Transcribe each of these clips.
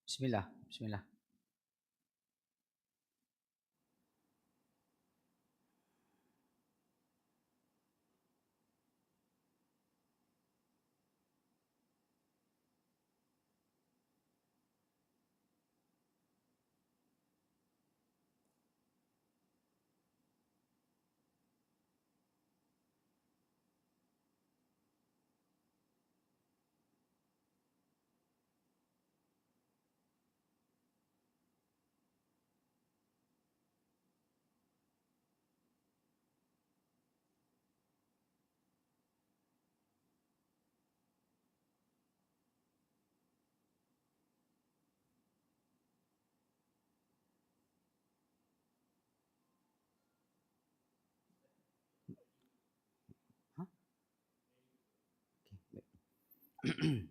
Bismillah, bismillah. Huh? Okay.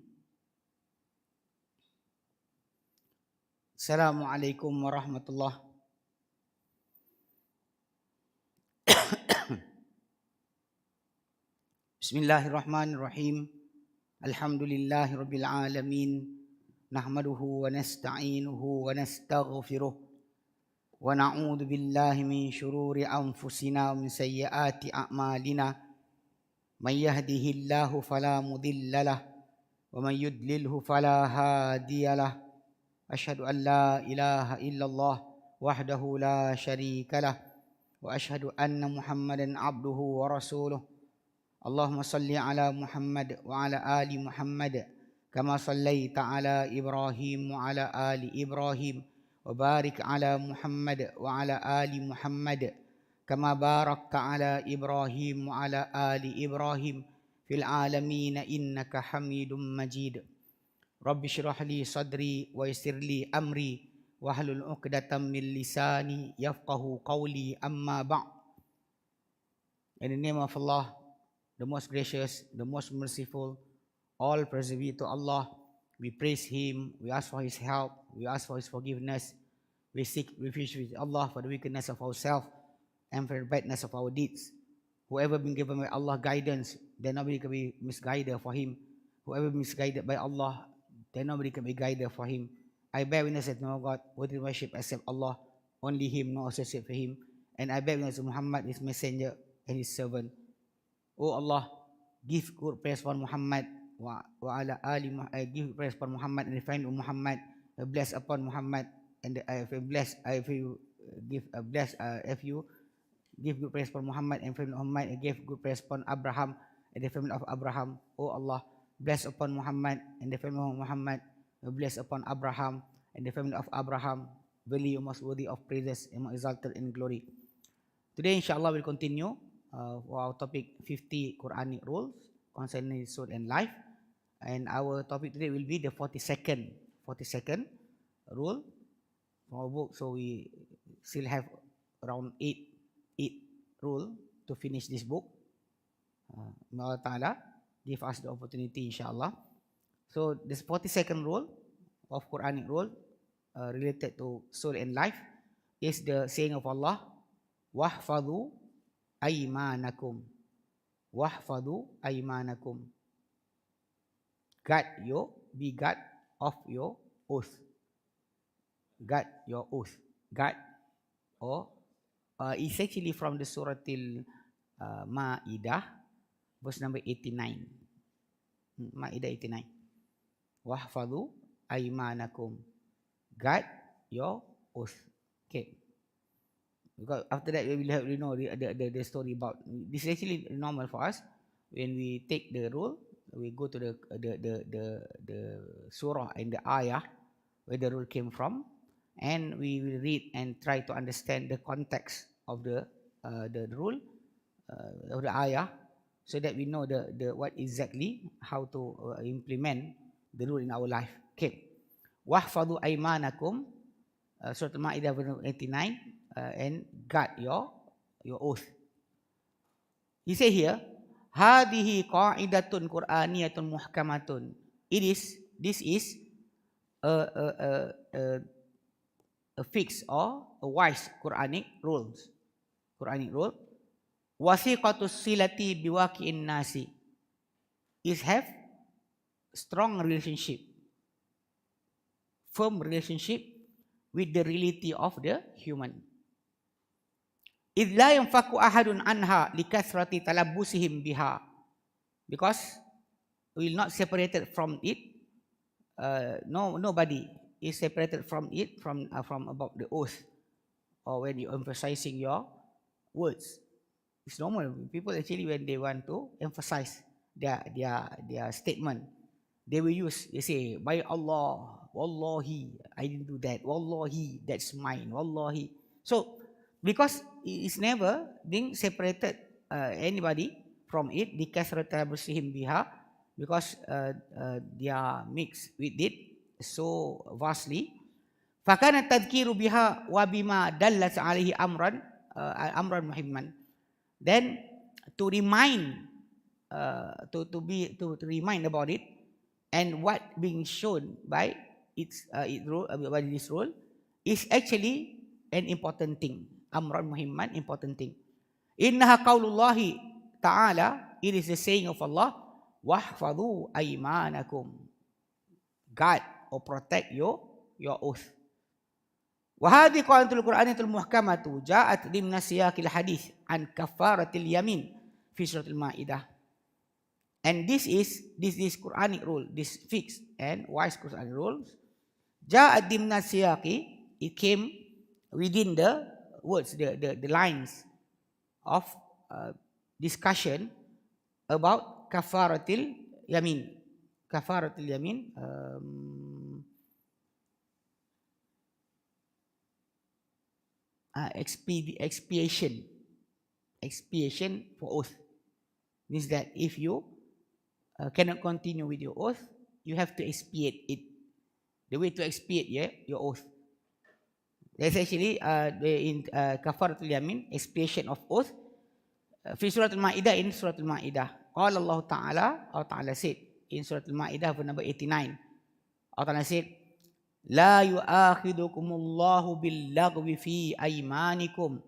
Assalamualaikum warahmatullahi. Bismillahirrahmanirrahim. Alhamdulillahi rabbil alamin. Nahmaduhu wa nasta'inuhu wa nastaghfiruh. Wa na'udzu billahi min shururi anfusina wa min sayyiati a'malina. Man yahdihillahu fala mudilla lah wa man yudlilhu fala hadiya lah. Asyhadu an la ilaha illallah wahdahu la syarika lah wa asyhadu anna Muhammadan abduhu wa rasuluh. Allahumma salli ala Muhammad wa ala ali Muhammad kama sallaita ala Ibrahim wa ala ali Ibrahim wa barik ala Muhammad wa ala ali Muhammad kama barakta ala Ibrahim wa ala ali Ibrahim fil alamin innaka Hamidum Majid. Rabbi syrah li sadri wa yassir li amri wahlul 'uqdatam min lisani yafqahu qawli, amma ba'. In the name of Allah, the most gracious, the most merciful, all praise be to Allah. We praise Him, we ask for His help, we ask for His forgiveness, we seek refuge with Allah for the wickedness of ourselves and for the badness of our deeds. Whoever been given by Allah guidance, then nobody can be misguided for him. Whoever misguided by Allah, then nobody can be guided for him. I bear witness that no God worthy worship except Allah, only Him, no associate for Him. And I bear witness that Muhammad is messenger and His servant. O Allah, give good praise for Muhammad wa ala ali Muhammad. Give praise for Muhammad and the friend of Muhammad. Bless upon Muhammad and if you give good praise for Muhammad and friend of Muhammad, and give good praise upon Abraham and the family of Abraham. O Allah, bless upon Muhammad and the family of Muhammad. Bless upon Abraham and the family of Abraham. Verily you most worthy of praises and most exalted in glory. Today inshallah we'll continue for our topic 50 Quranic rules concerning soul and life. And our topic today will be the 42nd rule from our book. So we still have around 8 rule to finish this book. May Allah Ta'ala give us the opportunity inshallah. So this 42nd rule of Quranic rule related to soul and life is the saying of Allah, wahfadhu aymanakum. Wahfadhu aymanakum. Be guard of your oath. Guard your oath. Guard or it's actually from the Surah Al-Ma'idah, verse number 89. Ma'idah 89. Wahfadhu aymanakum. Guard your oath. Okay. Because after that we will have the story about this. Is actually normal for us when we take the rule. We go to the surah and the ayah where the rule came from, and we will read and try to understand the context of the rule of the ayah, so that we know the what exactly how to implement the rule in our life. Okay. Wahfadhu aymanakum, Surah Al-Ma'idah verse 89, and guard your oath. He say here, hadihi qa'idatun Qur'aniyyatun muhkamatun. This is a fixed or a wise Quranic rule. Wasiqatus silati biwaqi'in nasi. Is have strong relationship, firm relationship with the reality of the human. إِذْ لَا يَنْفَكُ أَحَدٌ عَنْهَا لِكَثْرَةِ تَلَبُّسِهِمْ بِهَا. Because we will not separated from it. Nobody is separated from it from about the oath, or when you emphasizing your words. It's normal. People actually, when they want to emphasize their statement, they will use, they say, by Allah, Wallahi, I didn't do that. Wallahi, that's mine. Wallahi. So, because it's never being separated anybody from it, because they are mixed with it so vastly. فَكَانَ التَّذْكِيرُ بِهَا وَبِمَا دَلَّتْ عَلَيْهِ أَمْرًا مُهِمًّا. Then to remind, to remind about it, and what being shown by its role, by this role, is actually an important thing. Amran muhimman, important thing. Innaha qaulullahi ta'ala, it is the saying of Allah, wahfadhu aymanakum, guard or protect your oath. وهذه قاعدة القرآنية المحكمة جاءت ضمن سياق الحديث عن كفارة اليمين في سورة المائدة. And this Quranic rule, this fixed and wise Quranic rules, جاءت ضمن السياق, it came within the words, the lines of discussion about kafaratil yamin. Kafaratil yamin, expiation for oath. Means that if you cannot continue with your oath, you have to expiate it. The way to expiate your oath. There's actually in kafaratul yamin, expiation of oath. Fi Surah Al-Ma'idah, in Surah Al-Ma'idah. Qala Allah Ta'ala, Allah Ta'ala said in Surah Al-Ma'idah, verse number 89. Allah Ta'ala said, La yu'akhidukumullahu bil-lagwi fi aymanikum.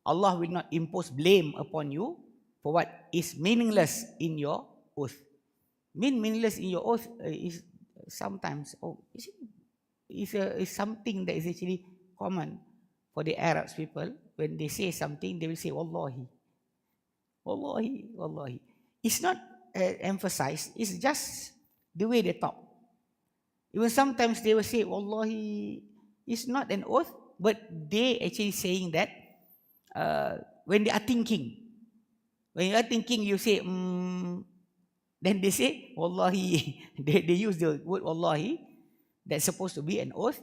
Allah will not impose blame upon you for what is meaningless in your oath. Meaningless in your oath is sometimes, is something that is actually common for the Arabs people. When they say something, they will say, Wallahi. Wallahi, Wallahi. It's not emphasized, it's just the way they talk. Even sometimes they will say, Wallahi, it's not an oath, but they actually saying that when they are thinking. When you are thinking, you say, then they say, Wallahi. they use the word Wallahi, that's supposed to be an oath,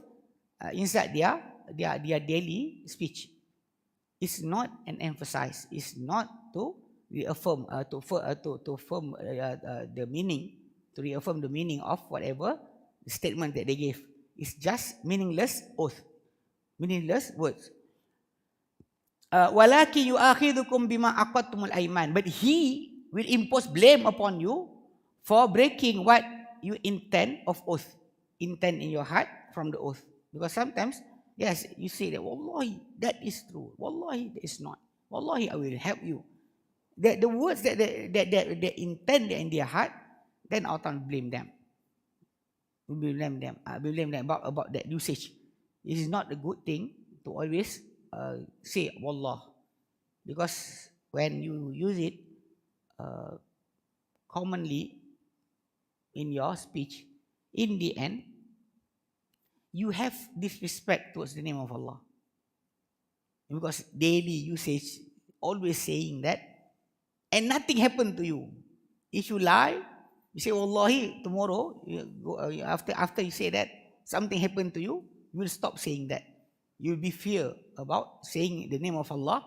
inside their daily speech. It's not an emphasize. It's not to reaffirm, to affirm the meaning, to reaffirm the meaning of whatever statement that they gave. It's just meaningless oath, meaningless words. Walakin yu'akhidukum bima aqadtumul ayman. But he will impose blame upon you for breaking what you intend of oath, intend in your heart from the oath. Because sometimes, yes, you say that, Wallahi, that is true. Wallahi, that is not. Wallahi, I will help you. The words that they intend in their heart, then Allah will blame them. We blame them about that usage. It is not a good thing to always say Wallah, because when you use it commonly in your speech, in the end, you have disrespect towards the name of Allah. Because daily usage, always saying that, and nothing happened to you. If you lie, you say, Wallahi, tomorrow, after you say that, something happened to you, you will stop saying that. You will be fear about saying the name of Allah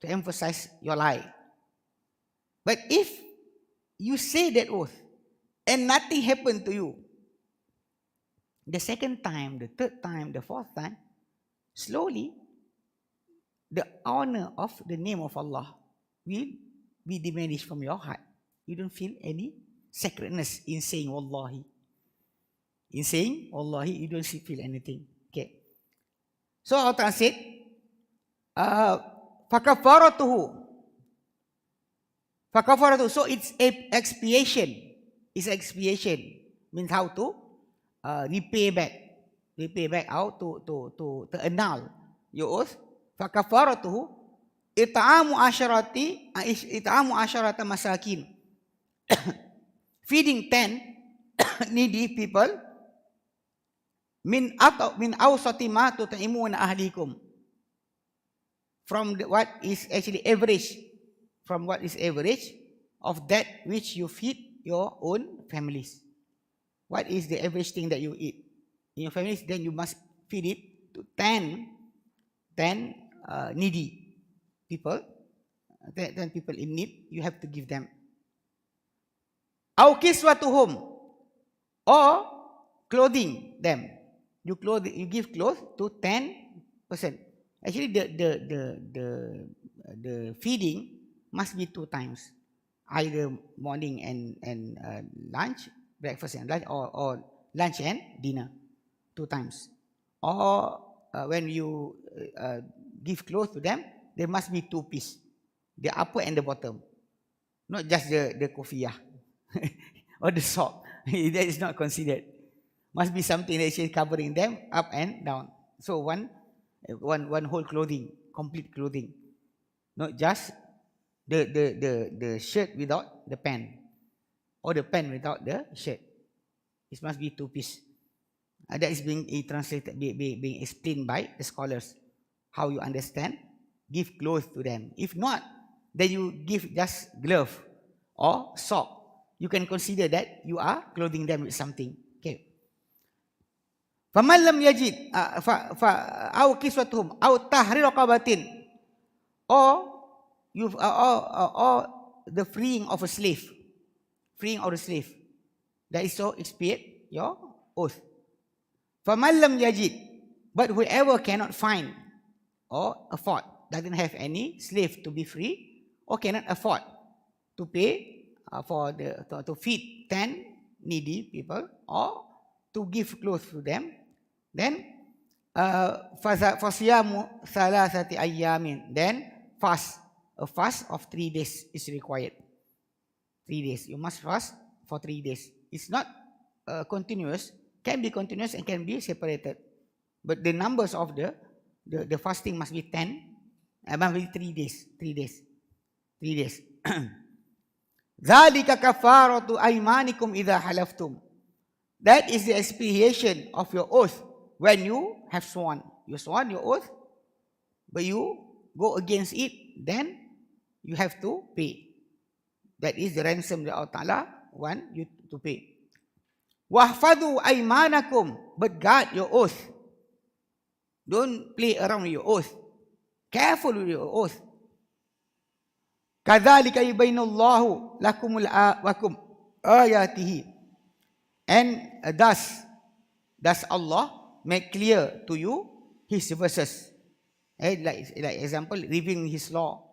to emphasize your lie. But if you say that oath, and nothing happened to you, the second time, the third time, the fourth time, slowly, the honor of the name of Allah will be diminished from your heart. You don't feel any sacredness in saying Wallahi. In saying Wallahi, you don't feel anything. Okay. So Allah said, فَكَفَّارَتُهُ. So it's expiation. It's expiation. Means how to repay back. they pay back out to annul your oath. فَكَفَّارَتُهُ إِطْعَامُ عَشَرَةَ masakin. Feeding 10 needy people. Min awsati ma tut'imuna ahlikum. From what is actually average. From what is average of that which you feed your own families. What is the average thing that you eat in your families? Then you must feed it to 10 needy people. 10 people in need, you have to give them. Aw kiswatuhum, or clothing them. You give clothes to 10%. Actually, the feeding must be 2 times, either morning and lunch, breakfast and lunch, or lunch and dinner, 2 times. Or when you give clothes to them, there must be 2 pieces, the upper and the bottom, not just the kufiah or the sock. That is not considered. Must be something that is covering them up and down. So one whole clothing, complete clothing, not just the shirt without the pant, or the pant without the shirt. It must be 2 pieces. That is being translated, being explained by the scholars. How you understand? Give clothes to them. If not, then you give just glove or sock. You can consider that you are clothing them with something. Okay. فَمَنْ لَمْ يَجِدْ أَوْ كِسْوَتُهُمْ أَوْ تَحْرِيرُ رَقَبَةٍ, or the freeing of a slave. Freeing of a slave. That is so expiate your oath. فَمَنْ لَمْ يَجِدْ, but whoever cannot find or afford, doesn't have any slave to be free, or cannot afford to pay to feed 10 needy people, or to give clothes to them, then فَصِيَامُ ثَلَاثَةِ أَيَّامٍ, then a fast of 3 days is required. 3 days. You must fast for 3 days. It's not continuous. Can be continuous and can be separated. But the numbers of the fasting must be 10. Must be 3 days. 3 days. 3 days. ذَلِكَ كَفَّارَةُ أَيْمَانِكُمْ إِذَا حَلَفْتُمْ. That is the expiation of your oath when you have sworn. You sworn your oath, but you go against it, then you have to pay. That is the ransom that Allah Ta'ala want you to pay. وَاحْفَظُوا أَيْمَانَكُمْ, but guard your oath. Don't play around with your oath. Careful with your oath. كَذَلِكَ يُبَيِّنُ اللَّهُ لَكُمْ آيَاتِهِ. And thus Allah make clear to you His verses. Like example, revealing His law.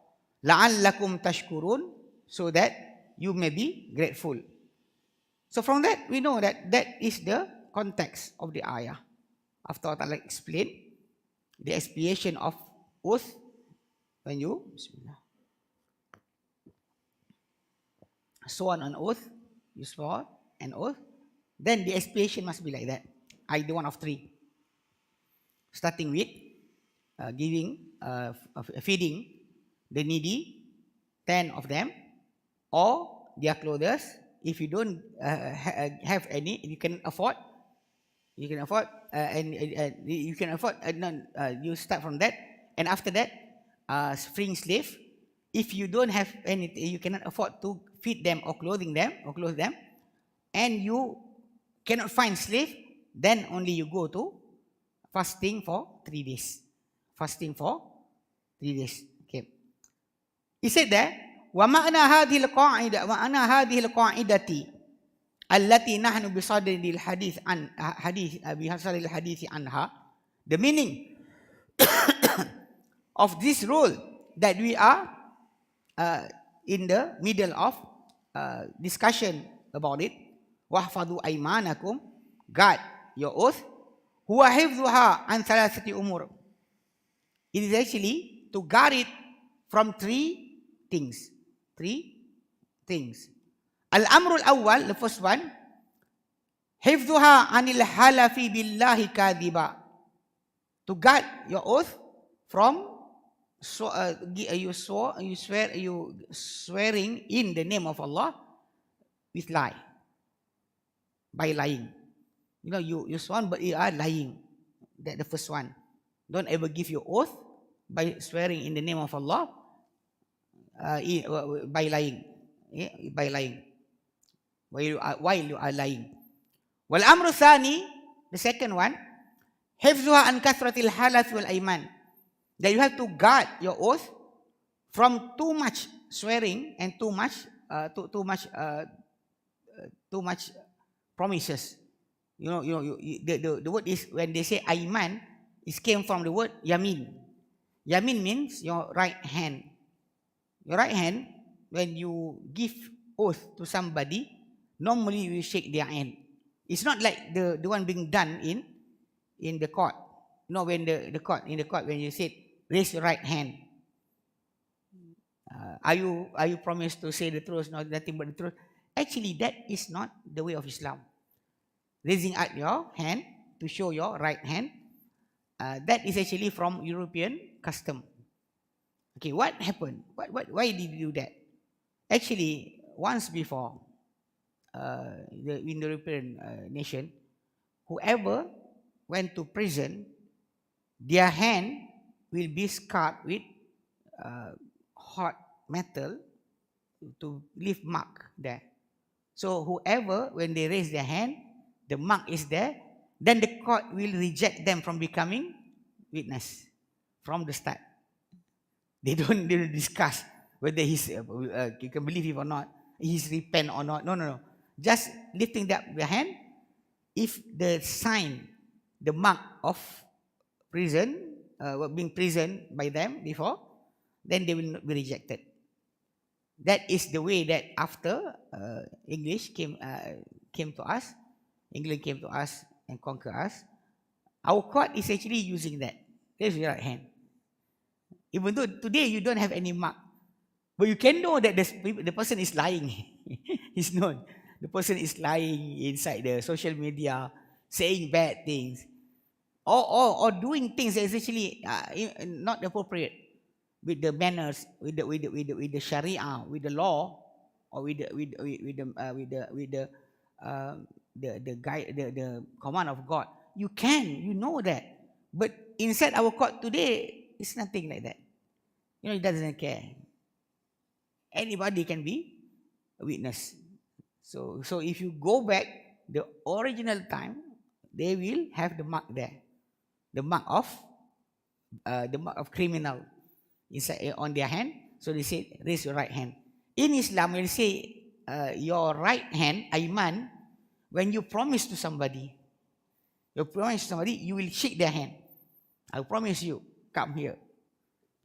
لَعَلَّكُمْ تَشْكُرُونَ, so that you may be grateful. So from that, we know that is the context of the ayah. After Allah explained the expiation of oath, when you sworn an oath, you swore an oath, then the expiation must be like that. Either one of 3. Starting with feeding the needy, 10 of them, or their clothes. If you don't have any, you can afford. You can afford, you start from that, and after that, freeing slave. If you don't have anything, you cannot afford to feed them or clothe them, and you cannot find slave, then only you go to fasting for 3 days. Fasting for 3 days. Okay. He said that, وَمَعْنَا هَذِهِ الْقَاعِدَةِ الَّتِي نَحْنُ بِصَدِدِ الْحَدِيثِ عَنْهَا. The meaning of this rule that we are in the middle of discussion about it. وَاحْفَظُوا أَيْمَانَكُمْ, guard your oath. هُوَ حِفْظُهَا عَنْ ثَلَاثَةِ أُمُورٍ. It is actually to guard it from 3 things. 3 things. Al-amru al-awwal, the first one, Hifdhuha anil halafi billahi kadhiba. To guard your oath from swearing in the name of Allah with lie. By lying. You sworn but you are lying. That's the first one. Don't ever give your oath by swearing in the name of Allah by lying. By lying. While you are lying. Wal amru thani, the second one, hifzuha an kathratil halaf wal aiman. That you have to guard your oath from too much swearing and too much promises. The word is, when they say aiman, it came from the word yamin. Yamin means your right hand. Your right hand, when you give oath to somebody, normally you shake their hand. It's not like the one being done in the court. When in the court when you said raise your right hand. Are you promised to say the truth, nothing but the truth? Actually, that is not the way of Islam. Raising out your hand to show your right hand, that is actually from European custom. Okay, what happened? Why did you do that? Actually, once before, in the European nation, whoever went to prison, their hand will be scarred with hot metal to leave mark there. So whoever, when they raise their hand, the mark is there, then the court will reject them from becoming witness from the start. They don't discuss whether he's you can believe him or not, he's repent or not. No. Just lifting up the hand. If the sign, the mark of prison, being prisoned by them before, then they will not be rejected. That is the way that after England came to us and conquer us, our court is actually using that. Raise your right hand. Even though today you don't have any mark, but you can know that the person is lying. It's known. The person is lying inside the social media, saying bad things, or doing things that is actually not appropriate with the manners, with the Sharia, with the law, or with the command of God. You know that. But inside our court today, it's nothing like that. It doesn't care. Anybody can be a witness. So if you go back the original time, they will have the mark there, the mark of criminal inside on their hand. So they say, raise your right hand. In Islam, when they say your right hand, aiman, when you promise to somebody, you will shake their hand. I promise you, come here.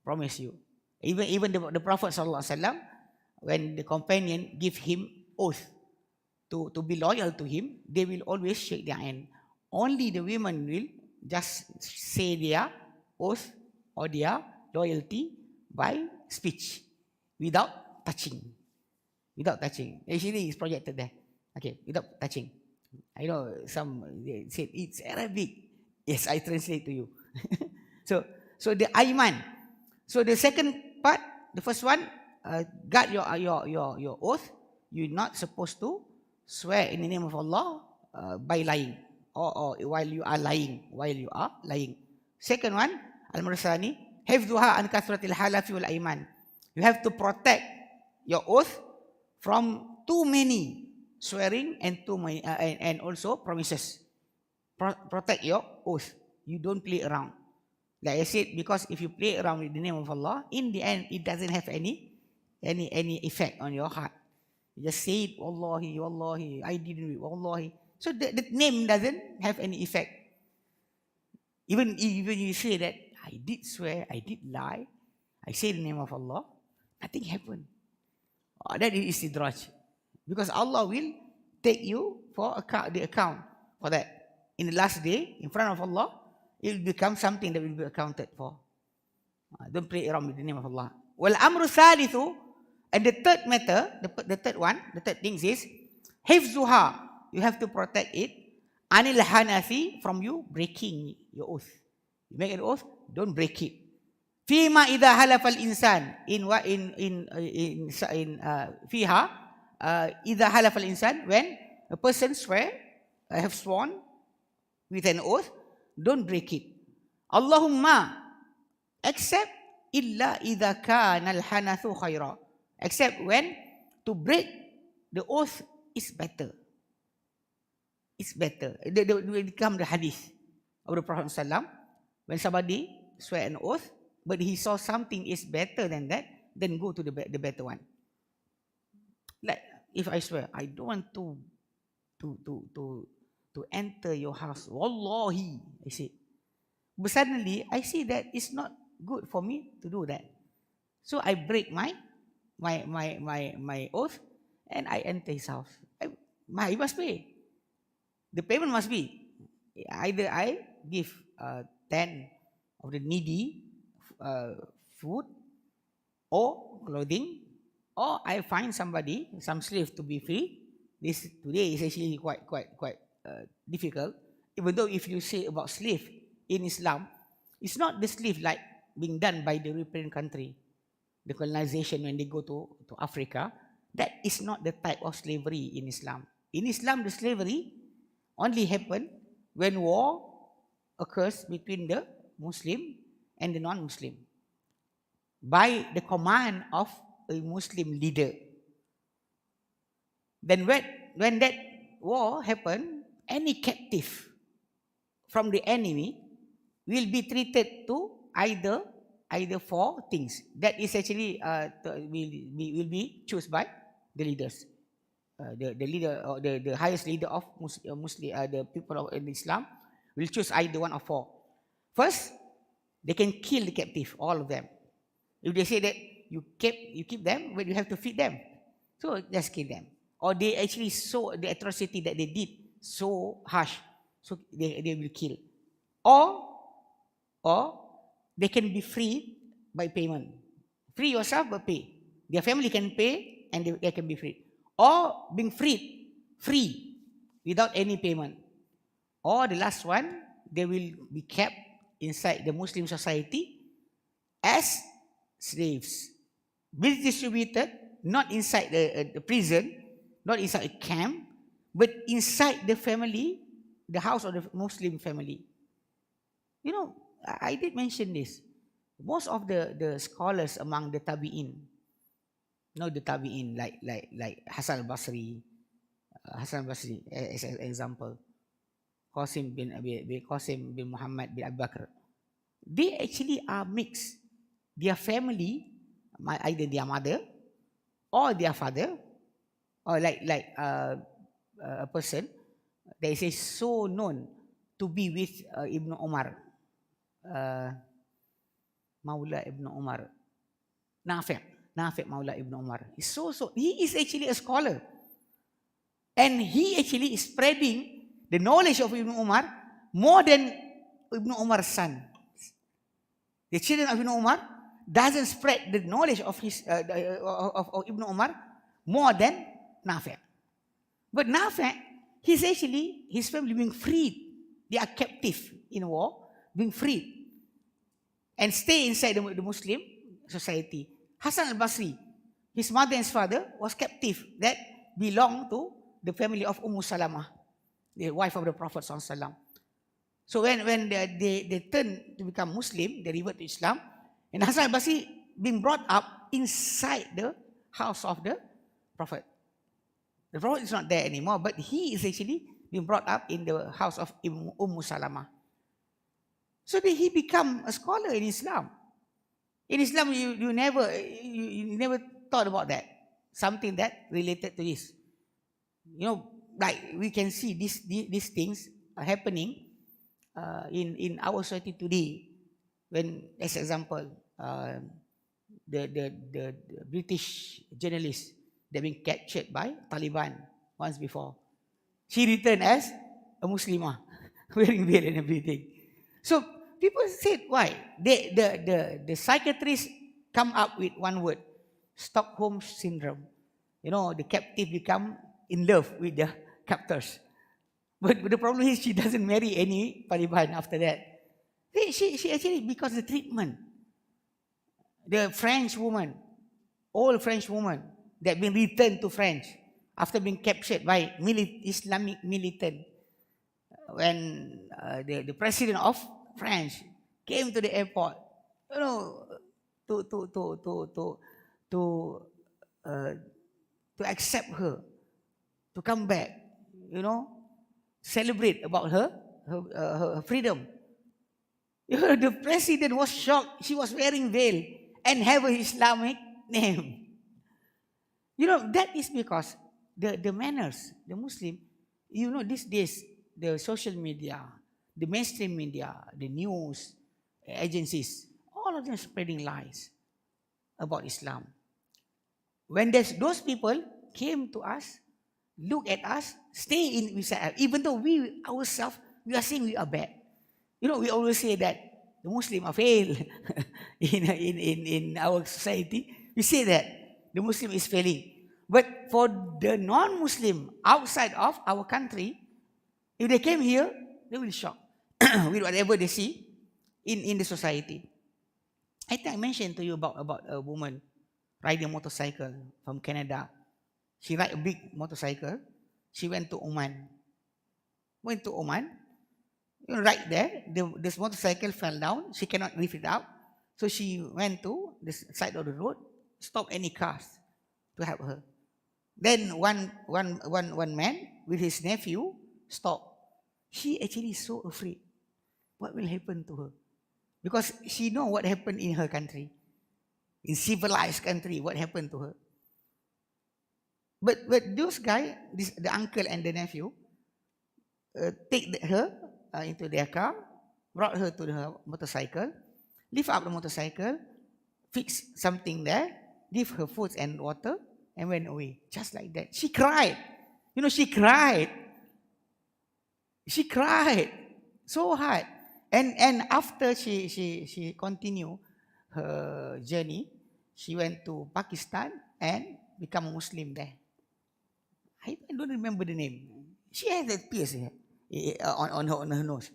Promise you. Even the Prophet ﷺ, when the companion give him oath to be loyal to him, they will always shake their hand. Only the women will just say their oath or their loyalty by speech, without touching. Actually, it's projected there. Okay, without touching. I know some they said it's Arabic. Yes, I translate to you. So the aiman. So the second part, the first one, guard your oath. You're not supposed to swear in the name of Allah by lying or while you are lying. Second one, al-mursani, hifdhuha an kathratil halafi wal aiman. You have to protect your oath from too many swearing and too many and also promises. Protect your oath. You don't play around. Like I said, because if you play around with the name of Allah, in the end, it doesn't have any effect on your heart. You just say it, Wallahi, I didn't do it, Wallahi. So the name doesn't have any effect. Even you say that, I did swear, I did lie, I say the name of Allah, nothing happened. That is istidraj. Because Allah will take you for the account for that. In the last day, in front of Allah, it will become something that will be accounted for. Don't play around with the name of Allah. Wal amru thalithu, and the third matter, the third thing is hifzuha. You have to protect it Anil hanathi, from you breaking your oath. You make an oath, don't break it. Fima idha halafal insan, fiha idha halafal insan, when a person swear, I have sworn with an oath, don't break it. Allahumma, except illa idha kana al-hanathu khaira, except when to break the oath is better. It's better. It become the hadith of the Prophet ﷺ. When somebody swear an oath, but he saw something is better than that, then go to the better one. Like if I swear, I don't want to enter your house. Wallahi, I say. But suddenly I see that it's not good for me to do that. So I break my oath and I enter his house. He must pay. The payment must be either I give 10 of the needy food or clothing, or I find somebody, some slave to be free. This today is actually quite difficult. Even though if you say about slave in Islam, it's not the slave like being done by the European country, the colonization when they go to Africa. That is not the type of slavery in Islam. In Islam, the slavery only happen when war occurs between the Muslim and the non-Muslim by the command of a Muslim leader. Then when that war happen, any captive from the enemy will be treated to either four things. That is actually will be chosen by the leaders. The leader or the highest leader of the people of Islam will choose either one of four. First, they can kill the captive, all of them. If they say that you keep them, but you have to feed them, so just kill them. Or they actually saw the atrocity that they did so harsh, so they will kill. Or they can be freed by payment. Free yourself but pay. Their family can pay and they can be freed. Or being free without any payment. Or the last one, they will be kept inside the Muslim society as slaves. Be distributed not inside the prison, not inside a camp, but inside the family, the house of the Muslim family. You know, I did mention this. Most of the scholars among the tabi'in, the tabi'in like Hasan al-Basri as an example, Qasim bin Muhammad bin Abu Bakr, they actually are mixed. Their family, either their mother or their father, or like a person that is so known to be with Ibn Umar, Maula Ibn Umar, Nafi' Maula Ibn Umar. He is actually a scholar. And he actually is spreading the knowledge of Ibn Umar more than Ibn Umar's son. The children of Ibn Umar doesn't spread the knowledge of of Ibn Umar more than Nafi'. But Nafi', his family being freed. They are captive in war, being freed, and stay inside the Muslim society. Hasan al-Basri, his mother and his father was captive that belonged to the family of Salamah, the wife of the Prophet ﷺ. So when they turn to become Muslim, they revert to Islam, and Hasan al-Basri being brought up inside the house of the Prophet. The Prophet is not there anymore, but he is actually being brought up in the house of Salamah. So he become a scholar in Islam. In Islam, you never thought about that. Something that related to this. Like we can see these things are happening in our society today. When, as example, the British journalist that been captured by Taliban once before, she returned as a Muslimah, wearing veil and everything. So people said, why? The psychiatrists come up with one word: Stockholm syndrome. The captive become in love with the captors. But the problem is she doesn't marry any Taliban after that. She actually, because the treatment, the French woman, old French woman that been returned to France after being captured by Islamic militant, when the president of France came to the airport, you know, to accept her, to come back, you know, celebrate about her freedom. You know, the president was shocked. She was wearing veil and have an Islamic name. You know, that is because the manners, the Muslim, you know, these days, the social media, the mainstream media, the news agencies, all of them spreading lies about Islam. When those people came to us, look at us, stay in Israel, even though we ourselves, we are saying we are bad. You know, we always say that the Muslim are fail in our society. We say that the Muslim is failing. But for the non-Muslim outside of our country, if they came here, they will be shocked with whatever they see in the society. I think I mentioned to you about a woman riding a motorcycle from Canada. She ride a big motorcycle. She went to Oman. You know, right there, this motorcycle fell down. She cannot lift it up. So she went to the side of the road, stopped any cars to help her. Then one man with his nephew stopped. She actually is so afraid. What will happen to her? Because she know what happened in her country. In civilized country, what happened to her. But those guys, the uncle and the nephew, take her into their car, brought her to the motorcycle, lift up the motorcycle, fix something there, give her food and water, and went away. Just like that. She cried. You know, she cried. She cried so hard. And after she continued her journey, she went to Pakistan and become a Muslim there. I don't remember the name. She has that pierce on her nose.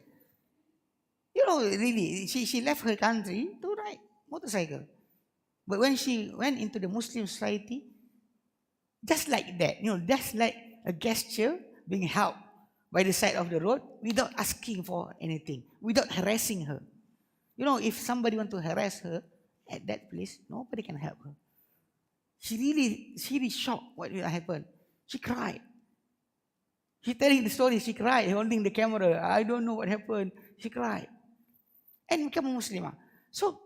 You know, really, she left her country to ride motorcycle. But when she went into the Muslim society, just like that, you know, just like a gesture being helped by the side of the road without asking for anything, without harassing her. You know, if somebody want to harass her at that place, nobody can help her. She really shocked what will happen. She cried. She telling the story, she cried, holding the camera. I don't know what happened. She cried. And become a Muslimah. So,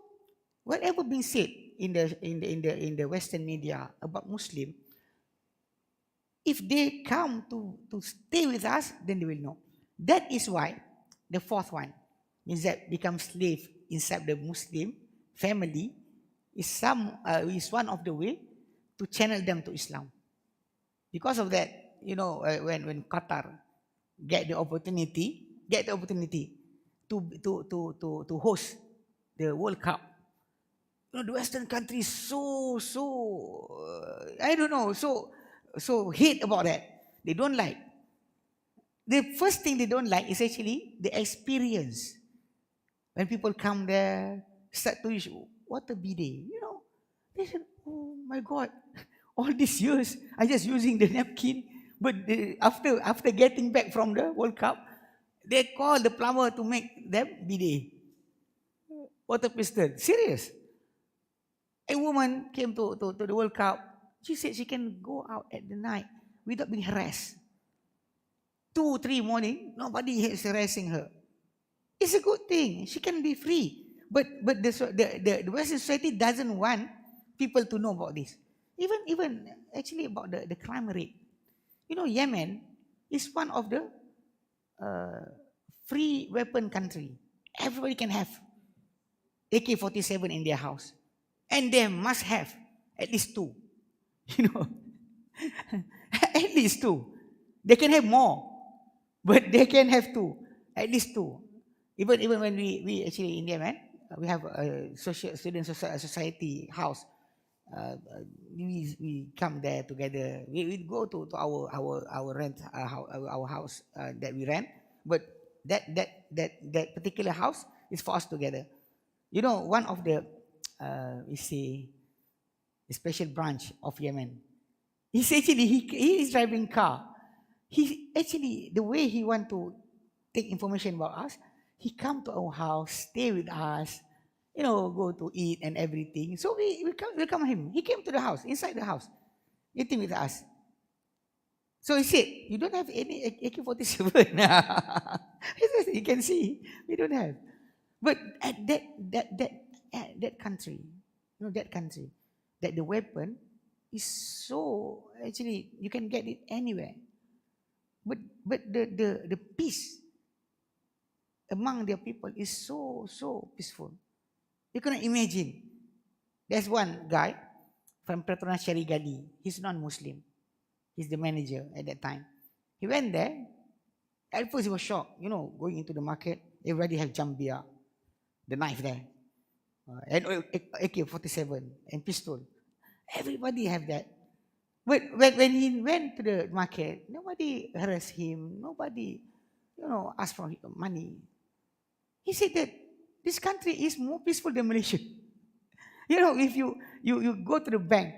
whatever being said in the Western media about Muslim, if they come to stay with us, then they will know. That is why the fourth one means that become slave inside the Muslim family is one of the way to channel them to Islam. Because of that, you know, when Qatar get the opportunity to host the World Cup, you know, the Western countries I don't know, so hate about that. They don't like. The first thing they don't like is actually the experience. When people come there, start to use, what a bidet, you know. They said, oh my God, all these years, I just using the napkin. But after getting back from the World Cup, they call the plumber to make them bidet. Water pistol. Serious. A woman came to the World Cup. She said she can go out at the night without being harassed. 2, 3 morning, nobody is harassing her. It's a good thing. She can be free. But the Western society doesn't want people to know about this. Even actually about the crime rate. You know, Yemen is one of the free weapon country. Everybody can have AK-47 in their house. And they must have at least 2. You know, at least 2. They can have more, but they can have 2, at least 2. Even when we actually in Yemen, we have a student society house, we come there together. We go to our rent our house that we rent, but that particular house is for us together. You know, one of the we say the special branch of Yemen. He's actually he is driving car. He actually the way he want to take information about us, he come to our house, stay with us, you know, go to eat and everything. So we welcome him. He came to the house, inside the house, eating with us. So he said, "You don't have any AK-47." You can see we don't have. But at that country, you know, that country, that the weapon is so actually you can get it anywhere. But the peace among their people is so peaceful. You cannot imagine. There's one guy from Petronas Syarigali. He's non-Muslim. He's the manager at that time. He went there. At first he was shocked. You know, going into the market, everybody have jambia, the knife there, and AK-47 and pistol. Everybody have that. But when he went to the market, nobody harassed him. Nobody, you know, asked for money. He said that this country is more peaceful than Malaysia. You know, if you go to the bank,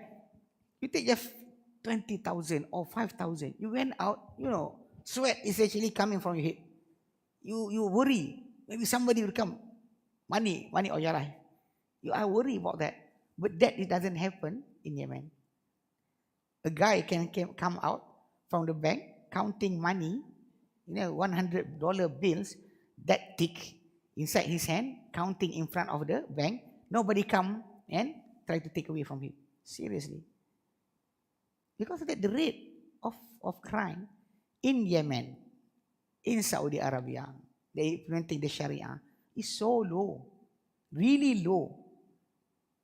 you take just 20,000 or 5,000. You went out, you know, sweat is actually coming from your head. You worry. Maybe somebody will come. Money on your life. You are worried about that. But that it doesn't happen in Yemen. A guy can come out from the bank counting money, you know, $100 bills that thick inside his hand, counting in front of the bank. Nobody come and try to take away from him. Seriously. Because of that, the rate of crime in Yemen, in Saudi Arabia, they implementing the Sharia, is so low, really low.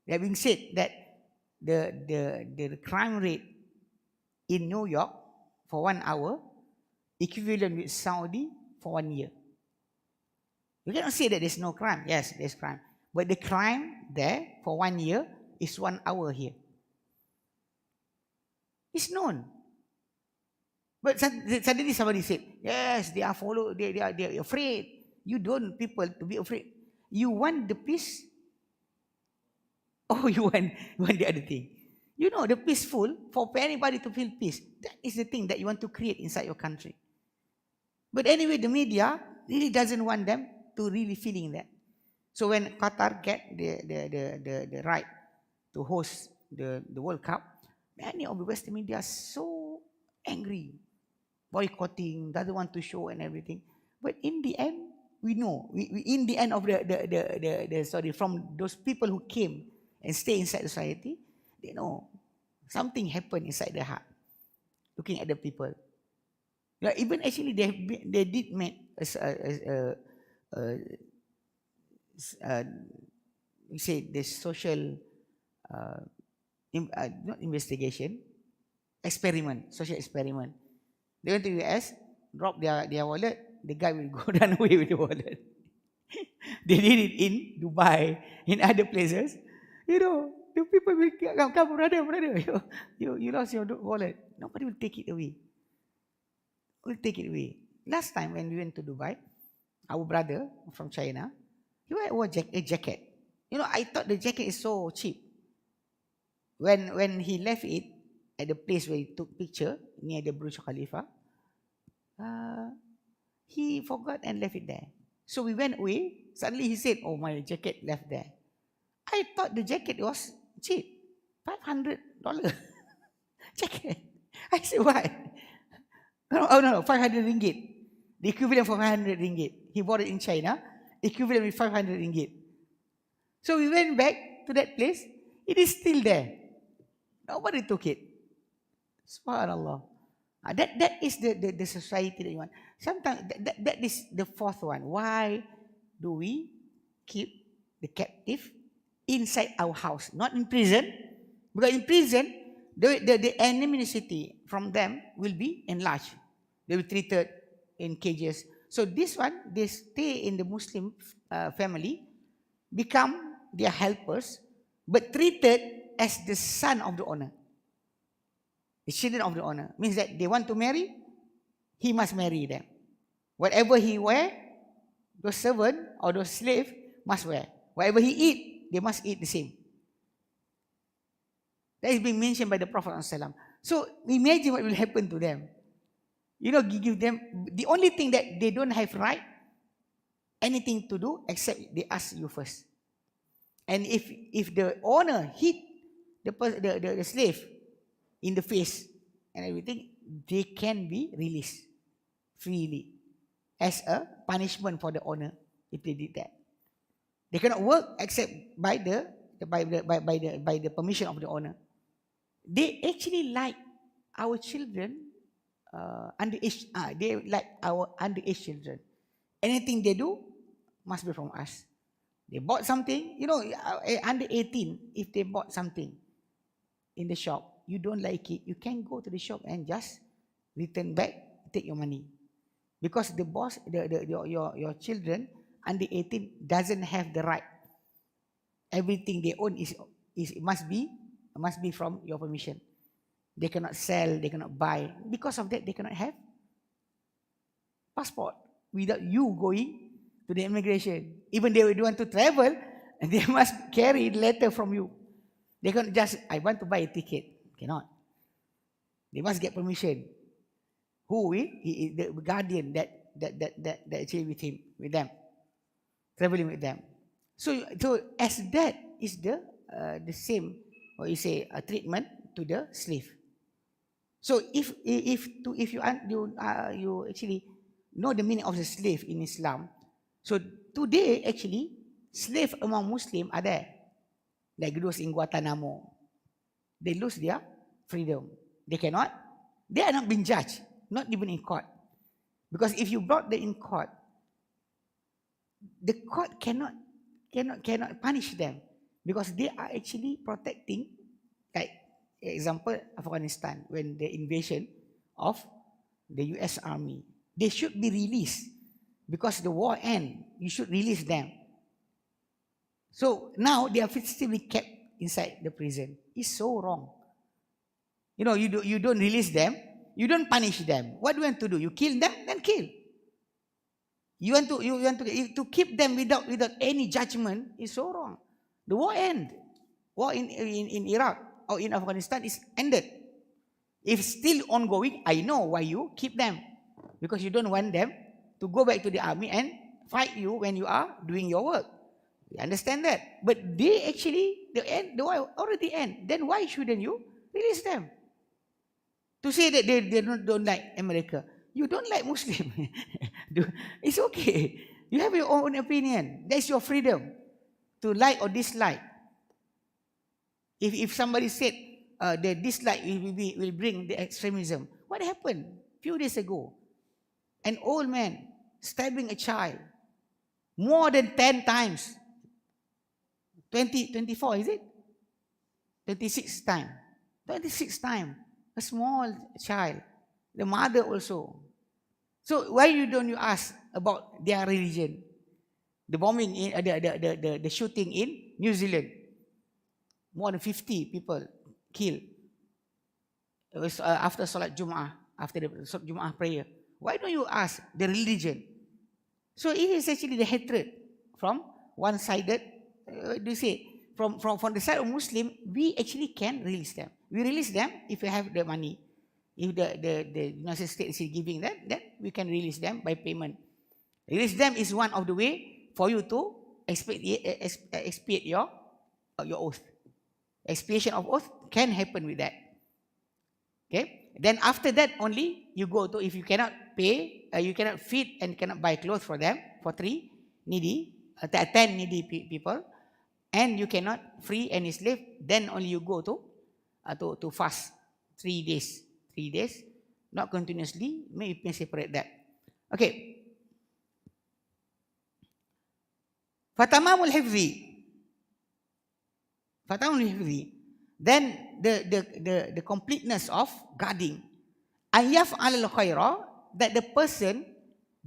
Having said that, the crime rate in New York for 1 hour, equivalent with Saudi for 1 year. You cannot say that there's no crime. Yes, there's crime. But the crime there for 1 year is 1 hour here. It's known. But suddenly somebody said, yes, they are followed, they are afraid. You don't people to be afraid. You want the peace, or you want the other thing. You know, the peaceful, for anybody to feel peace, that is the thing that you want to create inside your country. But anyway, the media really doesn't want them to really feeling that. So when Qatar get the right to host the World Cup, many of the Western media are so angry, boycotting, doesn't want to show and everything. But in the end, we know, in the end of from those people who came and stay inside the society, they know something happened inside their heart. Looking at the people, even actually they did make we say the social not investigation, experiment, social experiment. They went to US, drop their wallet, the guy will go run away with the wallet. They did it in Dubai, in other places. You know, the people will come, brother, you lost your wallet. Nobody will take it away. Will take it away. Last time when we went to Dubai, our brother from China, he wore a jacket. You know, I thought the jacket is so cheap. When he left it at the place where he took picture near the Burj Khalifa, he forgot and left it there. So we went away. Suddenly he said, "Oh, my jacket left there." I thought the jacket was cheap, $500 jacket. I said, "Why?" No, 500 ringgit. The equivalent for 500 ringgit. He bought it in China, equivalent with 500 ringgit. So we went back to that place. It is still there. Nobody took it. Subhanallah. That is the society that you want. Sometimes that is the fourth one. Why do we keep the captive inside our house, not in prison? Because in prison, the animosity from them will be enlarged. They will be treated in cages. So this one, they stay in the Muslim family, become their helpers, but treated as the son of the owner. The children of the owner. Means that they want to marry, he must marry them. Whatever he wear, those servant or those slave must wear. Whatever he eat, they must eat the same. That is being mentioned by the Prophet ﷺ. So imagine what will happen to them. You know, give them the only thing that they don't have right, anything to do except they ask you first. And if the owner hit the slave in the face and everything, they can be released freely as a punishment for the owner if they did that. They cannot work except by the permission of the owner. They actually like our children underage. They like our underage children. Anything they do must be from us. They bought something, you know, under 18, if they bought something in the shop, you don't like it, you can go to the shop and just return back, take your money. Because the boss, your children under 18 doesn't have the right. Everything they own must be from your permission. They cannot sell, they cannot buy. Because of that, they cannot have passport without you going to the immigration. Even they want to travel, they must carry the letter from you. They can't just, I want to buy a ticket. Cannot. They must get permission. Who will? He is the guardian that actually with them, traveling with them. So as that is the same, or you say, treatment to the slave. So if you actually know the meaning of the slave in Islam, so today actually slave among Muslim are there, like those in Guantanamo. They lose their freedom. They are not being judged, not even in court. Because if you brought them in court, the court cannot punish them, because they are actually protecting, like example, Afghanistan, when the invasion of the US Army. They should be released because the war ends. You should release them. So now they are still kept inside the prison. It's so wrong. You know, you don't release them. You don't punish them. What do you want to do? You kill them, then kill. You want to keep them without any judgment is so wrong. The war ends. War in Iraq or in Afghanistan is ended. If still ongoing, I know why you keep them. Because you don't want them to go back to the army and fight you when you are doing your work. You understand that? But they actually, the war already end. Then why shouldn't you release them? To say that they don't like America. You don't like Muslim. It's okay. You have your own opinion. That's your freedom to like or dislike. If somebody said the dislike will bring the extremism, what happened a few days ago? An old man stabbing a child more than 10 times. 24, is it? 26 times. 26 times. A small child. The mother also. So why don't you ask about their religion? The bombing, the shooting in New Zealand. More than 50 people killed. It was after Salat Jum'ah, after the Jum'ah prayer. Why don't you ask the religion? So it is actually the hatred from one-sided. Do you say from the side of Muslim, we actually can release them. We release them if we have the money. If the United States is giving that, then we can release them by payment. Release them is one of the way for you to expiate your oath. Expiation of oath can happen with that. Okay. Then after that only you go to, if you cannot pay, you cannot feed and cannot buy clothes for them, for 10 needy people, and you cannot free any slave, then only you go to fast 3 days. 3 days, not continuously, maybe you can separate that. Okay. Fatamamul hifzi. Then the completeness of guarding. Ayaf al khaira, that the person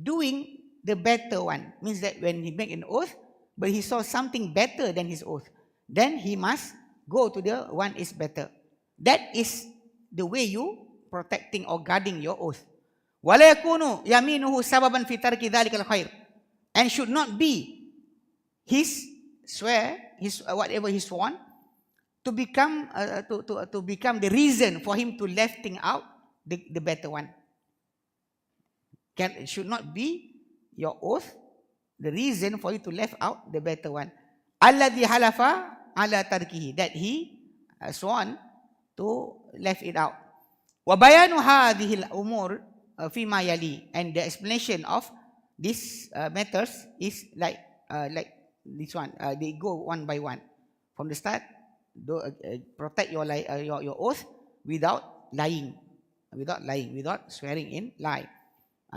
doing the better one, means that when he make an oath, but he saw something better than his oath, then he must go to the one is better. That is the way you protecting or guarding your oath. وَلَا يَكُونُ يَمِينُهُ سَبَبًا فِي تَرْكِ ذَلِكَ الْخَيْرِ. And should not be his swear, his whatever he sworn, to become the reason for him to lefting out the better one. It should not be your oath the reason for you to left out the better one. Alladhi halafa ala tarkihi, that he sworn to left it out. Wa bayanu hadhihi al-umur fima yali, and the explanation of these matters is like this one. They go one by one from the start. Protect your oath without lying, without swearing in lie.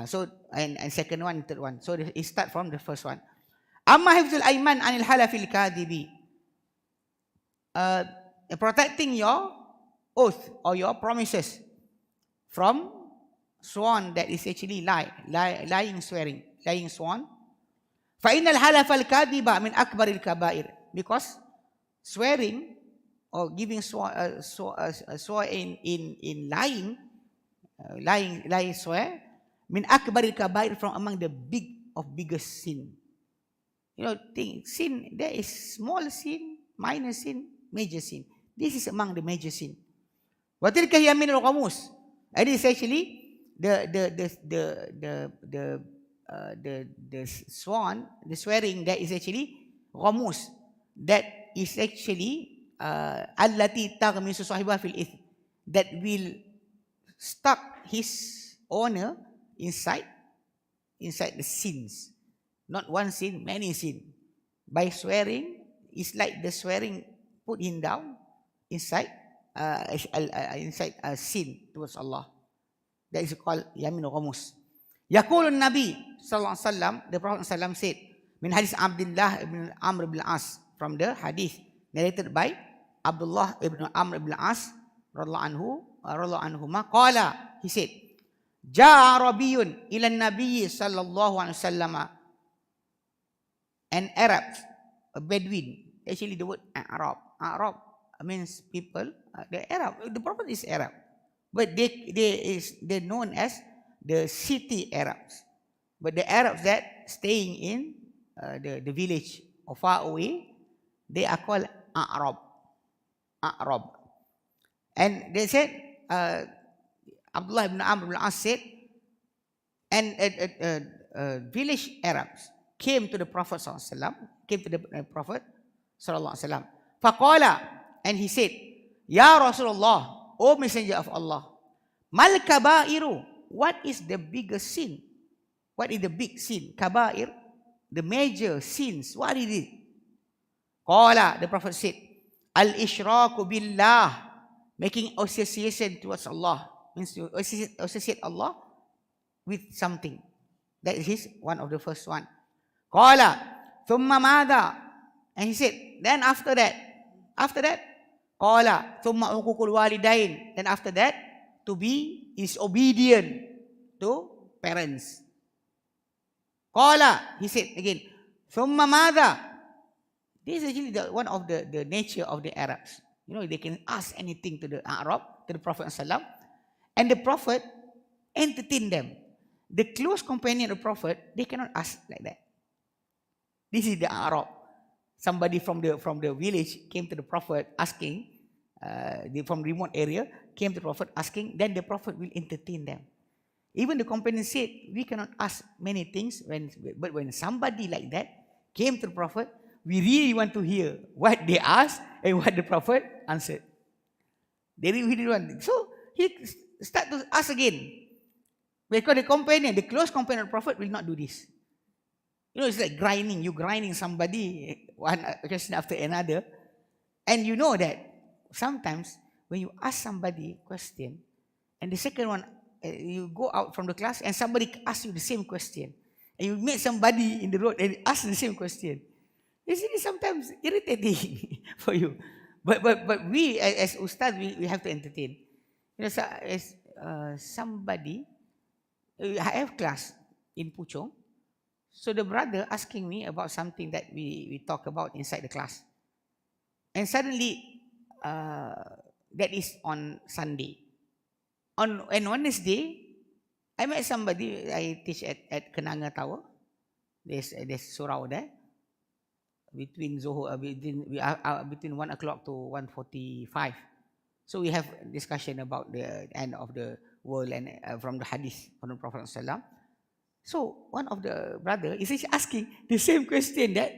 So and second one, third one. So it start from the first one. Amma hifzul ayman anil halafil kadhibi. Protecting your oath or your promises from sworn that is actually lying sworn. Fa innal halafal kadhiba min akbaril kabair. Because swearing or giving swear in lying swear, min akbaril kabair, from among the biggest sin. You know, sin, there is small sin, minor sin, major sin. This is among the major sin. Wa tilka hiya min al-ghamus. And it is actually the swearing that is actually ghamus, that is actually allati taghmisu sahiba fil ith, that will stuck his owner inside the sins. Not one sin, many sin. By swearing, it's like the swearing put him down inside a sin towards Allah. That is called yamin ghamus. Yaqulun Nabi sallallahu alaihi wasallam, the Prophet sallallahu said, min hadis Abdillah ibn Amr ibn As, from the hadith narrated by Abdullah ibn Amr ibn As radhiyallahu anhuma, qala, he said, Ja'a Arabiyun ila Nabi sallallahu alaihi wasallam, an Arab, a Bedouin. Actually the word Arab means people, the Arab, the Prophet is Arab, but they're known as the city Arabs. But the Arabs that staying in the village or far away, they are called Arab. And they said, Abdullah ibn Amr ibn As said, and village Arabs came to the Prophet sallallahu alaihi wasallam. Faqala, and he said, Ya Rasulullah, O Messenger of Allah, mal kabairu, what is the biggest sin? What is the big sin? Kabair, the major sins. What is it? Qala, the Prophet said, al-ishraku billah, making association towards Allah, means to associate Allah with something. That is one of the first one. Qala, thumma madha, and he said, then after that, qala, thumma uququl walidain, then after that, to be is obedient to parents. Qala, he said again, thumma madha. This is actually one of the nature of the Arabs. You know, they can ask anything to the Arab, to the Prophet ﷺ, and the Prophet entertain them. The close companion of the Prophet, they cannot ask like that. This is the Arab. Somebody from the village came to the Prophet asking, from remote area, came to the Prophet asking, then the Prophet will entertain them. Even the companion said, we cannot ask many things, but when somebody like that came to the Prophet, we really want to hear what they asked and what the Prophet answered. They really want. So he start to ask again. Because the close companion of the Prophet will not do this. You know, it's like grinding. You grinding somebody one question after another. And you know that sometimes when you ask somebody a question, and the second one, you go out from the class and somebody asks you the same question. And you meet somebody in the road and ask the same question. It's sometimes irritating for you. But we, as Ustaz, we have to entertain. You know, so, as somebody, I have class in Puchong. So the brother asking me about something that we talk about inside the class. And suddenly, that is on Sunday. On Wednesday, I met somebody. I teach at Kenanga Tower. There's surau there between Zohor between 1 o'clock to 1:45. So we have discussion about the end of the world and from the hadith from the Prophet ﷺ. So one of the brother is asking the same question that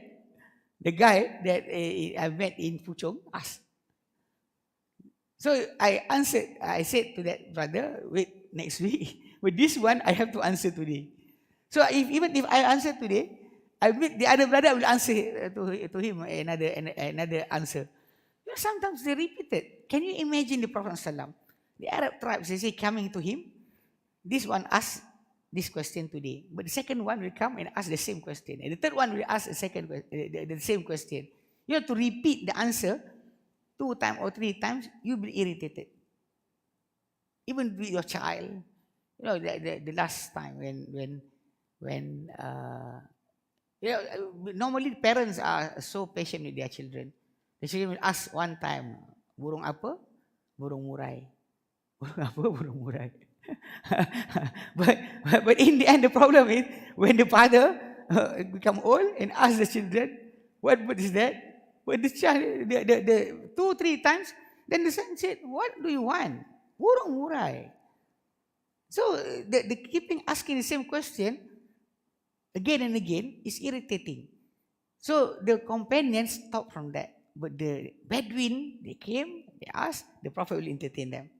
the guy that I met in Puchong asked. So I answered. I said to that brother, wait, next week. But this one I have to answer today. So even if I answer today, I meet the other brother, I will answer to him another answer. You know, sometimes they repeat it. Can you imagine the Prophet ﷺ? The Arab tribes, they say, coming to him. This one asks this question today. But the second one will come and ask the same question. And the third one will ask the same question. You have to repeat the answer 2 times or 3 times, you'll be irritated. Even with your child. You know, the last time when you know, normally parents are so patient with their children. The children will ask one time, burung apa? Burung murai. Burung apa? Burung murai. but in the end, the problem is when the father become old and ask the children, what is that? But the child, the 2-3 times, then the son said, what do you want? Burung murai. So the keeping asking the same question again and again is irritating. So the companions stopped from that. But the Bedouin, they came, they asked, the Prophet will entertain them.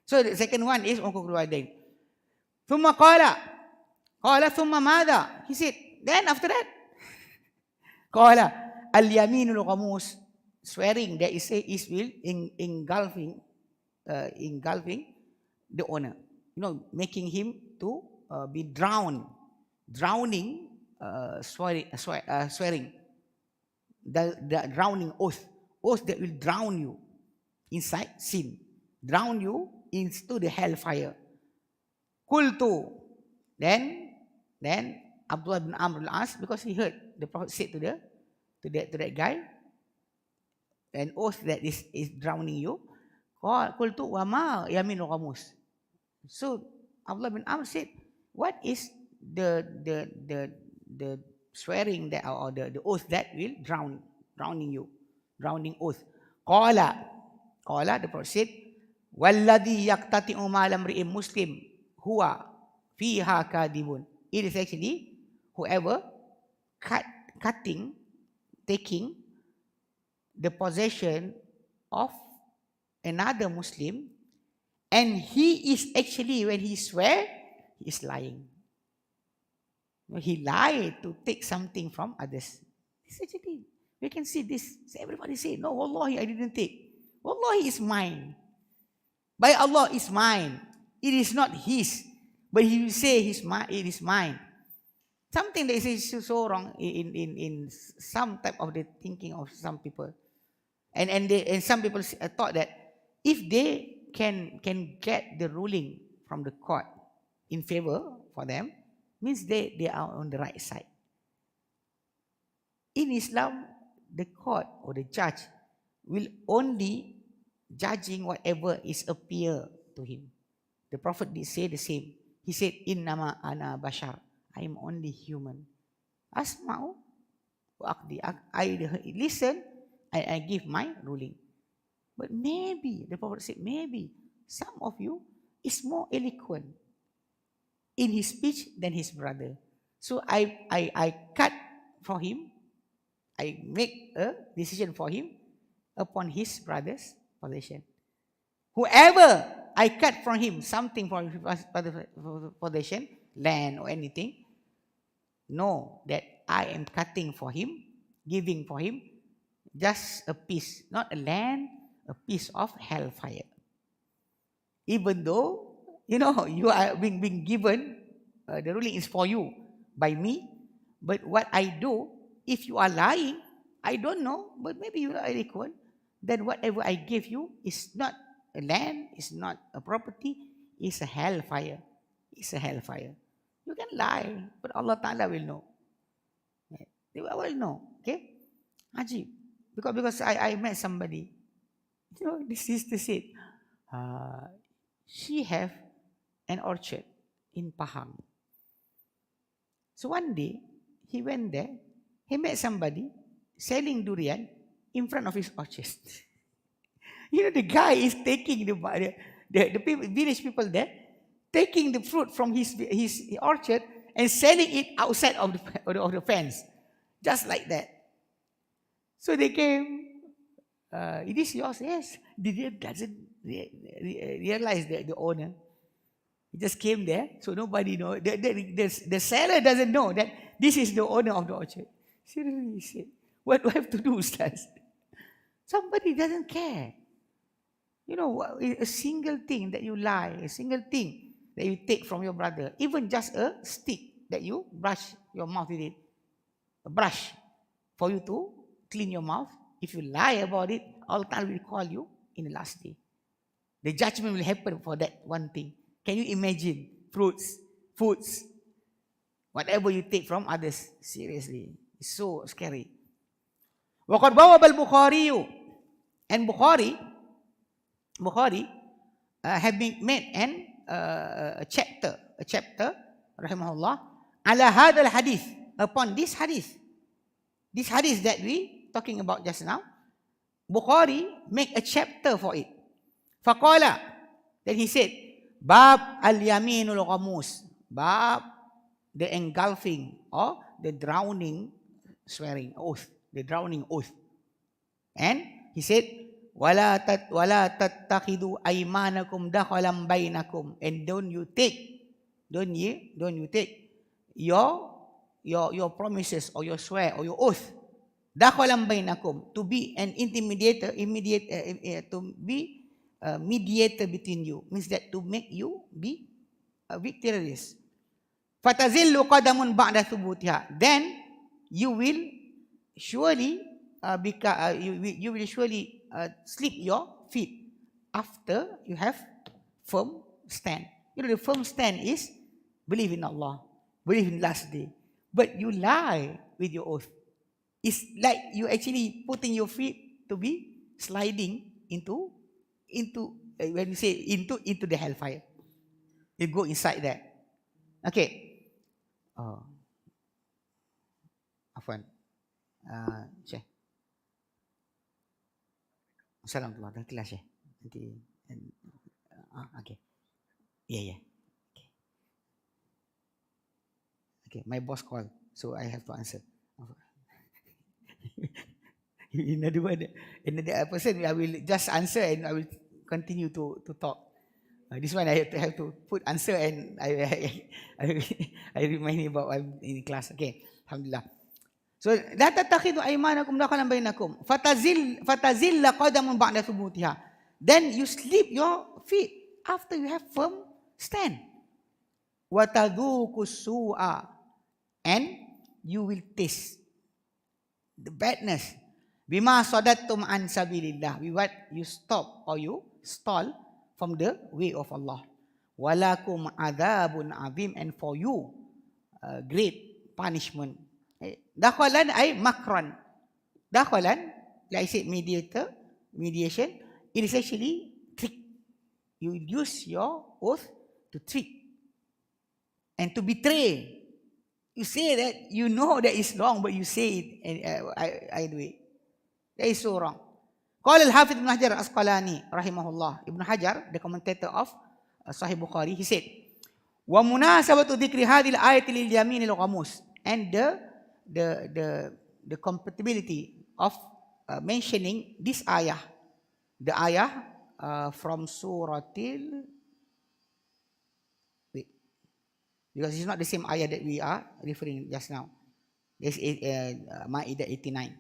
So the second one is ثم قال ثم ماذا? He said, then after that, قال اليمين الغموس, swearing that is will engulfing the owner. You know, making him to be drowning, swearing. The drowning oath that will drown you inside sin, drown you into the hellfire. Qultu, then Abdullah bin Amr al-As, because he heard the Prophet said to that guy, an oath that is drowning you. Qultu wa ma yaminu ghamus. So Abdullah bin Amr said, what is the swearing that or the oath that will drowning you, drowning oath? Qala, the Prophet said, walladhi yaqtati'u malam ri'im muslim huwa fiha kadibun. It is actually whoever taking the possession of another Muslim, and he is actually, when he swear, he is lying. He lied to take something from others. This actually, we can see this. Everybody say, no, wallahi, I didn't take. Wallahi is mine. By Allah, is mine. It is not his. But he will say it is mine. Something that is so wrong in some type of the thinking of some people. And some people thought that if they can get the ruling from the court in favor for them, means they are on the right side. In Islam, the court or the judge will only judging whatever is appear to him. The Prophet did say the same. He said, Innama ana bashar. I am only human. Asma'u wa aqdi. I listen, I give my ruling. But maybe, the Prophet said, maybe some of you is more eloquent in his speech than his brother. So I cut for him. I make a decision for him upon his brother's possession. Whoever I cut from him something from his brother's possession, land or anything, know that I am cutting for him, giving for him just a piece, not a land, a piece of hellfire. Even though, you know, you are being given, the ruling is for you by me, but what I do, if you are lying, I don't know, but maybe you are eloquent, then whatever I give you is not a land, is not a property, is a hellfire. It's a hellfire. You can lie, but Allah Ta'ala will know. They will know. Okay? Ajib. Because I met somebody The sister said, she have an orchard in Pahang. So one day, he went there, he met somebody selling durian in front of his orchard. The guy is taking the people, village people there, taking the fruit from his orchard and selling it outside of the fence. Just like that. So they came, it is yours? Yes. They doesn't realize that the owner. He just came there, so nobody knows. The seller doesn't know that this is the owner of the orchard. Seriously, he said, what do I have to do, Ustaz? Somebody doesn't care. A single thing that you lie, a single thing that you take from your brother, even just a stick that you brush your mouth with it, a brush for you to clean your mouth. If you lie about it, Allah will call you in the last day. The judgment will happen for that one thing. Can you imagine? Fruits, foods, whatever you take from others. Seriously, it's so scary. وَقَدْ بَوَّبَ الْبُخَارِيُّ And Bukhari have been made a chapter, rahimahullah, ala hadal hadith, upon this hadith that we talking about just now. Bukhari make a chapter for it. Faqala, then he said, Bab al-yaminul ghamus, Bab the engulfing or the drowning swearing oath, the drowning oath. And he said, wala tattakhidu aymanakum dakhalan bainakum, and don't you take your promises or your swear or your oath dakhalan bainakum, to be an mediator between you, means that to make you be victorious. Fatazillu qadamun ba'da thubutiha, then you will surely slip your feet after you have firm stand. The firm stand is believe in Allah, believe in last day, but you lie with your oath. It's like you actually putting your feet to be sliding into when you say into the hellfire. You go inside there. Okay. Afwan. Syekh. Assalamualaikum. Nantilah Syekh. Nanti. Okay. Yeah. Okay. My boss called, so I have to answer. Another person, I will just answer and I will continue to talk. This one I have to put answer and I remind him about I'm in class. Okay, alhamdulillah. So la tattakhidu aymanakum dakhalan bainakum fatazilla qadamun ba'da thubutiha. Then you slip your feet after you have firm stand. Wa tadhuqu su'a, and you will taste the badness. Bima sadattum an sabilillah, with what you stop or you stall from the way of Allah. Walakum adabun azim, and for you great punishment. Dakhalan ay makran. Dakhalan, like I said, mediation. It is actually trick. You use your oath to trick and to betray. You say that you know that it's wrong, but you say it and I do it. That is so wrong. Qala al-Hafidh Ibn Hajar Asqalani rahimahullah. Ibn Hajar, the commentator of Sahih Bukhari, he said, wa munasabatu dhikri hadhihi al-ayati lil yamin al-ghamus, and the compatibility of mentioning this ayah, the ayah from Suratil, because it's not the same ayah that we are referring just now. This is Ma'idah 89.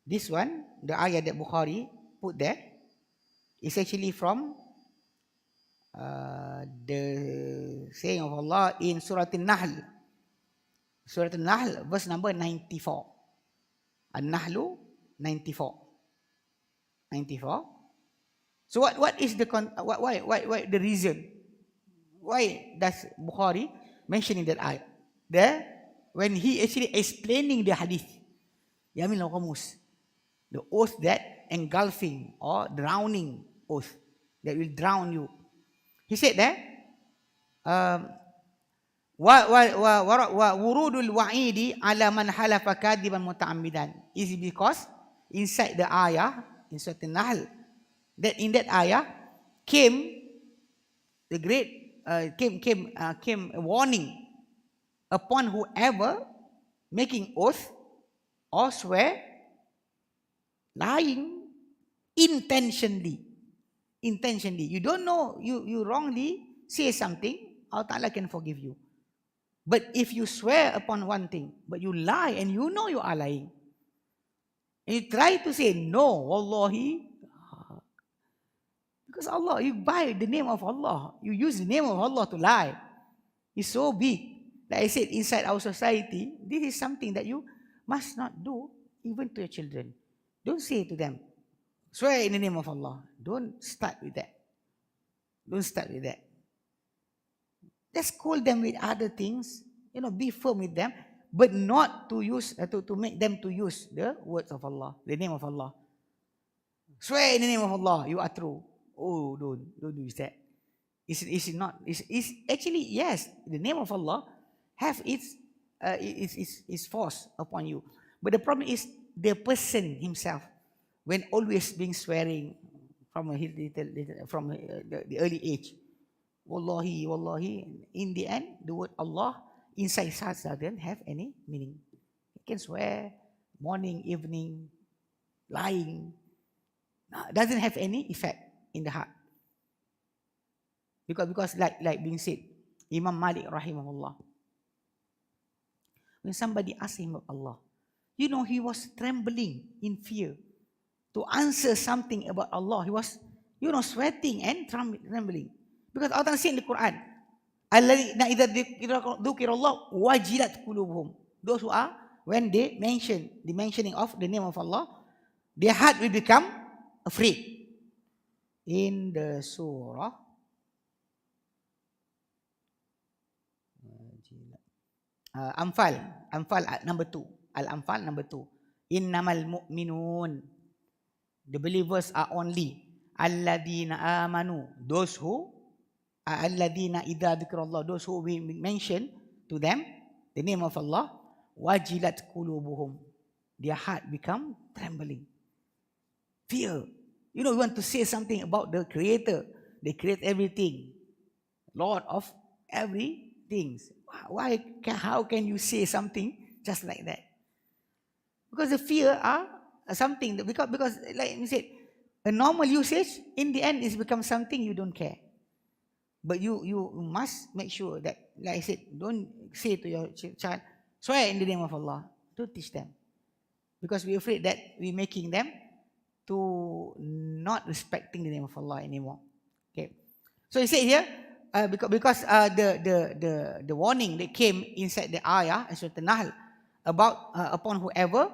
This one, the ayah that Bukhari put there, is actually from the saying of Allah in Surah Al-Nahl. Surah Al-Nahl, verse number 94. Al-Nahlu 94. So what is the why the reason? Why does Bukhari mentioning that ayah? There, when he actually explaining the hadith, Yamin al-Ghamus, the oath that engulfing or drowning oath that will drown you. He said that wurudul wa'idi ala man halafa kadiban muta'ammidan is because inside the ayah in Surah An-Nahl, that in that ayah came the great came a warning upon whoever making oath or swear lying intentionally. You don't know, you wrongly say something, Allah Ta'ala can forgive you. But if you swear upon one thing, but you lie and you know you are lying, and you try to say no, wallahi, because Allah, you buy the name of Allah, you use the name of Allah to lie. It's so big. Like I said, inside our society, this is something that you must not do, even to your children. Don't say to them, swear in the name of Allah. Don't start with that. Just scold them with other things. Be firm with them, but not to use to make them to use the words of Allah, the name of Allah. Swear in the name of Allah, you are true. Oh, don't use that. It's not. It's actually, yes, the name of Allah have its force upon you. But the problem is the person himself, when always being swearing from the early age. Wallahi, in the end, the word Allah inside heart doesn't have any meaning. You can swear morning, evening, lying. Doesn't have any effect in the heart. Because like being said, Imam Malik rahimahullah, when somebody asked him about Allah, he was trembling in fear to answer something about Allah. He was, sweating and trembling. Because Allah said in the Qur'an, Alladzina idza dzukirallah wajilat qulubuhum. Those who are, when they mention the mentioning of the name of Allah, their heart will become afraid. In the surah Anfal number 2. Al-Anfal number 2. Innamal mu'minun. The believers are only alladina amanu. Those who alladina idza dzikrallah. Those who we mention to them the name of Allah. Wajilat qulubuhum. Their heart become trembling. Fear. You want to say something about the Creator. They create everything. Lord of everything. How can you say something just like that? Because the fear are something that, because like you said, a normal usage in the end is become something you don't care. But you must make sure that, like I said, don't say to your child, swear in the name of Allah. Don't teach them, because we're afraid that we're making them to not respecting the name of Allah anymore. Okay, so he said here, because the warning that came inside the ayah in Surah An-Nahl about upon whoever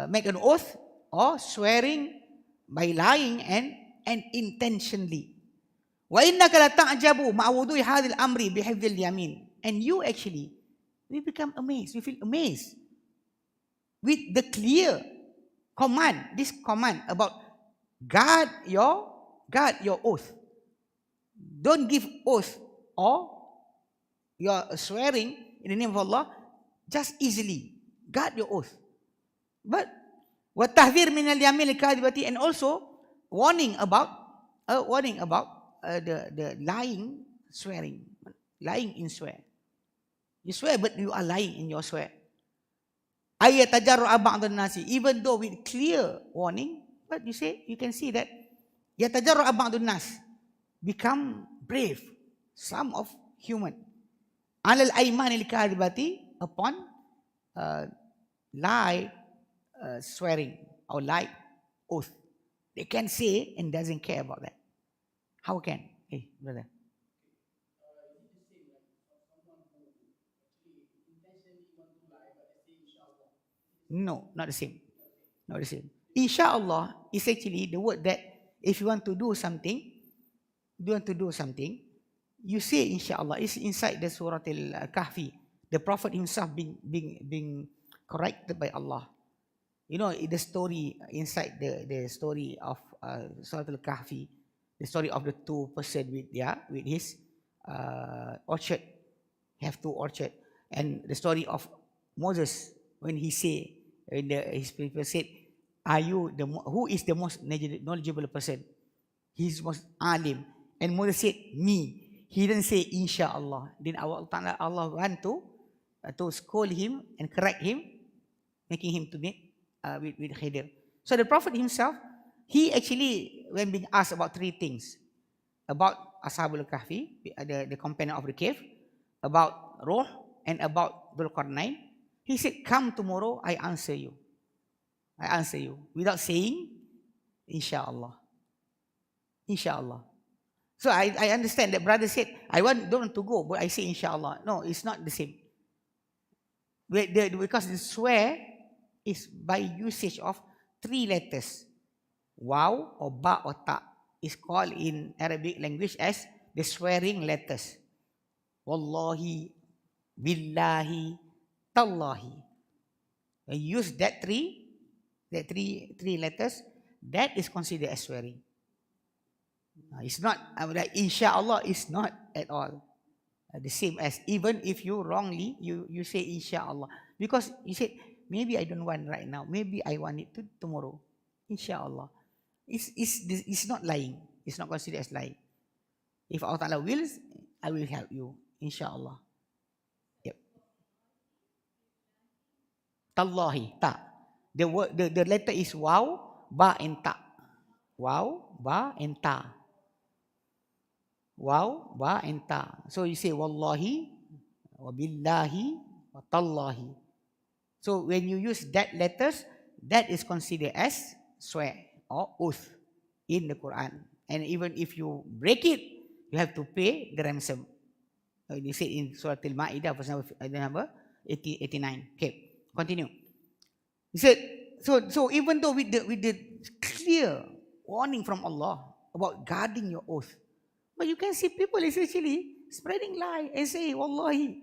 make an oath or swearing by lying and intentionally. Wa innaka la ta'jabu ma'a wudu'i hadhil amri bihifdhil yamin. And you actually, we become amazed. We feel amazed with the clear command, this command about guard your oath. Don't give oath or you're swearing in the name of Allah just easily. Guard your oath. But وَالتَّحْذِيرْ مِنَ الْيَمِينِ الْكَاذِبَةِ, and also warning about the lying swearing, lying in swear. You swear, but you are lying in your swear. أَيَّتَجَرَّعَ بَعْضُ النَّاسِ, even though with clear warning, but you can see that يَتَجَرَّعَ بَعْضُ النَّاسِ, become brave, some of human. عَلَى الْأَيْمَانِ الْكَاذِبَةِ, upon lie swearing or lie oath. They can say and doesn't care about that. How can? Hey, brother. No, not the same. Not the same. Inshallah is actually the word that if you want to do something, you say inshallah. It's inside the Surah Al-Kahfi. The Prophet himself being corrected by Allah. You know, the story inside the story of Surah Al-Kahfi, the story of the two person with his orchard, have two orchard, and the story of Moses when his people said, "Are you who is the most knowledgeable person?" He's most alim, and Moses said, "Me." He didn't say inshallah. Then Allah want to scold him and correct him, making him to meet with Khidir. So the Prophet himself, he actually, when being asked about three things, about Ashabul Kahfi, the companion of the cave, about Ruh, and about Dhul Qarnain, he said, "Come tomorrow, I answer you. I answer you," without saying inshallah. Inshallah. So I understand that brother said, don't want to go, but I say inshallah. No, it's not the same. Because the swear is by usage of three letters. Waw or ba or ta is called in Arabic language as the swearing letters. Wallahi, billahi, tallahi. When you use that three letters, that is considered as swearing. It's not, like inshallah is not at all the same as, even if you wrongly, you say inshallah. Because you said, maybe I don't want right now, maybe I want it tomorrow. Inshallah. It's not lying. It's not considered as lying. If Allah Ta'ala wills, I will help you. Inshallah. Yep. Tallahi, ta. The letter is waw, ba, and ta. Waw, ba, and ta. Waw, ba, and ta. So you say wallahi, wa billahi, wa tallahi. So when you use that letters, that is considered as swear or oath in the Quran. And even if you break it, you have to pay the ransom. You say in Surah Al-Ma'idah, verse number 89. Okay, continue. He said, so even though with the clear warning from Allah about guarding your oath, but you can see people is actually spreading lie and say, Wallahi,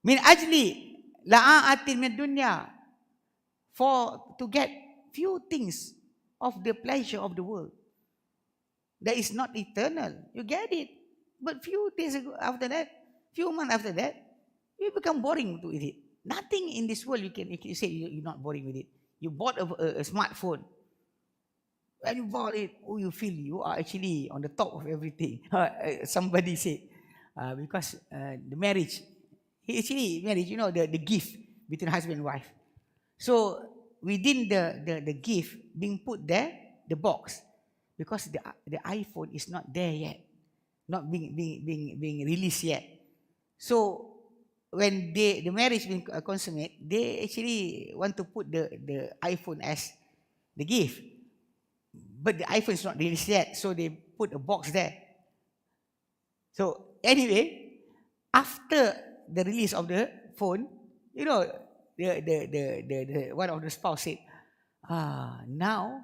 min ajli la'a'atin min dunya, to get few things of the pleasure of the world that is not eternal. You get it. But few days after that, few months after that, you become boring with it. Nothing in this world you say you're not boring with it. You bought a smartphone. When you bought it, you feel you are actually on the top of everything. Somebody said, because the marriage, marriage, the gift between husband and wife. So within the gift being put there, the box, because the iPhone is not there yet, not being released yet. So when the marriage being consummate, they actually want to put the iPhone as the gift. But the iPhone is not released yet, so they put a box there. So anyway, after the release of the phone, the one of the spouse said, now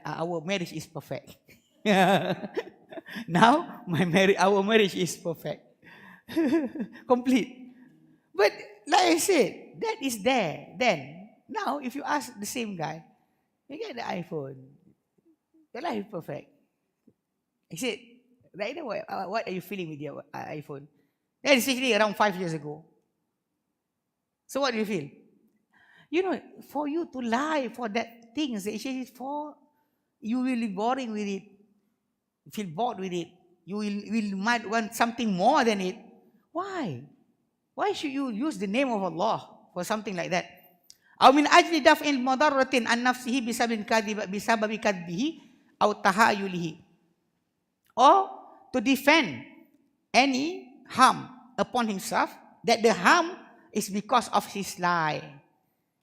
our marriage is perfect. Now our marriage is perfect. Complete. But like I said, that is there. Then now if you ask the same guy, you get the iPhone, your life is perfect. I said, right now, what are you feeling with your iPhone? That is actually around 5 years ago. So what do you feel? For you to lie for that thing, for you will be boring with it. You feel bored with it. You might want something more than it. Why? Why should you use the name of Allah for something like that? أو من أجل دفع مضرة عن نفسه بسبب كذبه أو تهايله, or to defend any harm upon himself, that the harm is because of his lie.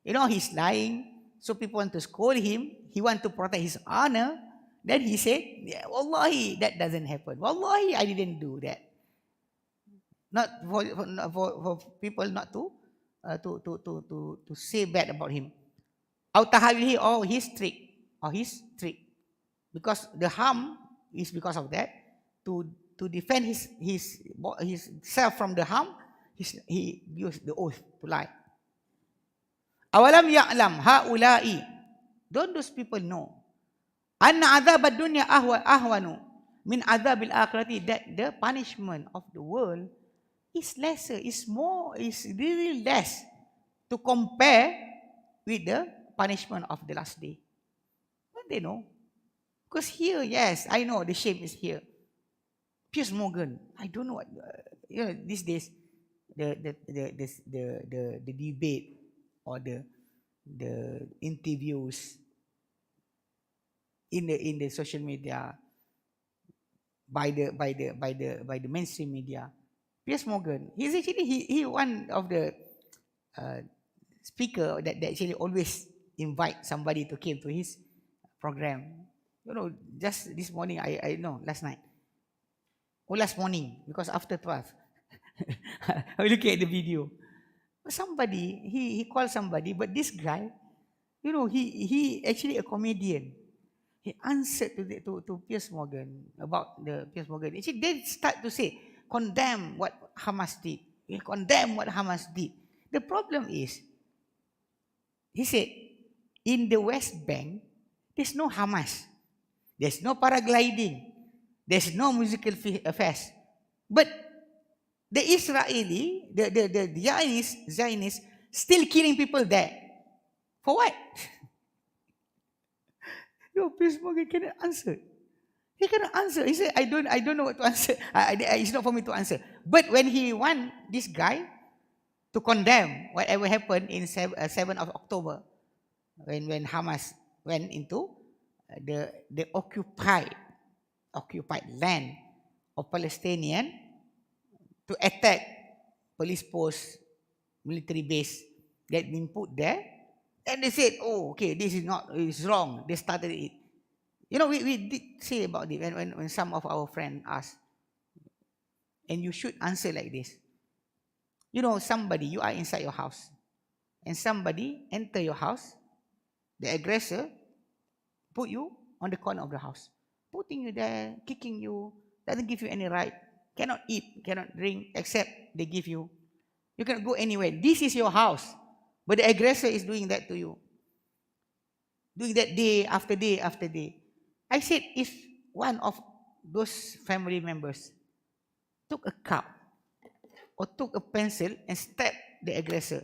He's lying, so people want to scold him. He want to protect his honor. Then he said, Wallahi, that doesn't happen. Wallahi, I didn't do that. Not for people not to say bad about him. Or his trick. Because the harm is because of that. To defend his self from the harm, he used the oath to lie. Awalam ya'lam haula'i. Don't those people know? Anna adhab ad-dunya ahwanu min adhabil akhirati. That the punishment of the world is lesser, is really less to compare with the punishment of the last day. Don't they know? Because here, yes, I know the shame is here. Piers Morgan, I don't know what, these days, the debate or the interviews in the social media by the mainstream media. Piers Morgan, he's actually he one of the speaker that actually always invite somebody to come to his program. Just this morning, I know, last night. Or last morning, because after 12. I was looking at the video. Somebody, he called somebody, but this guy, he actually a comedian. He answered to Piers Morgan about the Piers Morgan. Actually, they start to say, condemn what Hamas did. Condemn what Hamas did. The problem is, he said, in the West Bank, there's no Hamas. There's no paragliding. There's no musical fest. But the Israeli, the Zionists, still killing people there. For what? Piers Morgan cannot answer. He cannot answer. He said, I don't know what to answer. It's not for me to answer. But when he want this guy to condemn whatever happened in 7th of October, when Hamas went into the occupied land of Palestinian to attack police post, military base that been put there, and they said, oh, okay, this is wrong. They started it. We did say about it when some of our friends asked, and you should answer like this. Somebody, you are inside your house, and somebody enter your house, the aggressor put you on the corner of the house, putting you there, kicking you, doesn't give you any right, cannot eat, cannot drink, except they give you. You cannot go anywhere. This is your house, but the aggressor is doing that to you. Doing that day after day after day. I said, if one of those family members took a cup or took a pencil and stabbed the aggressor,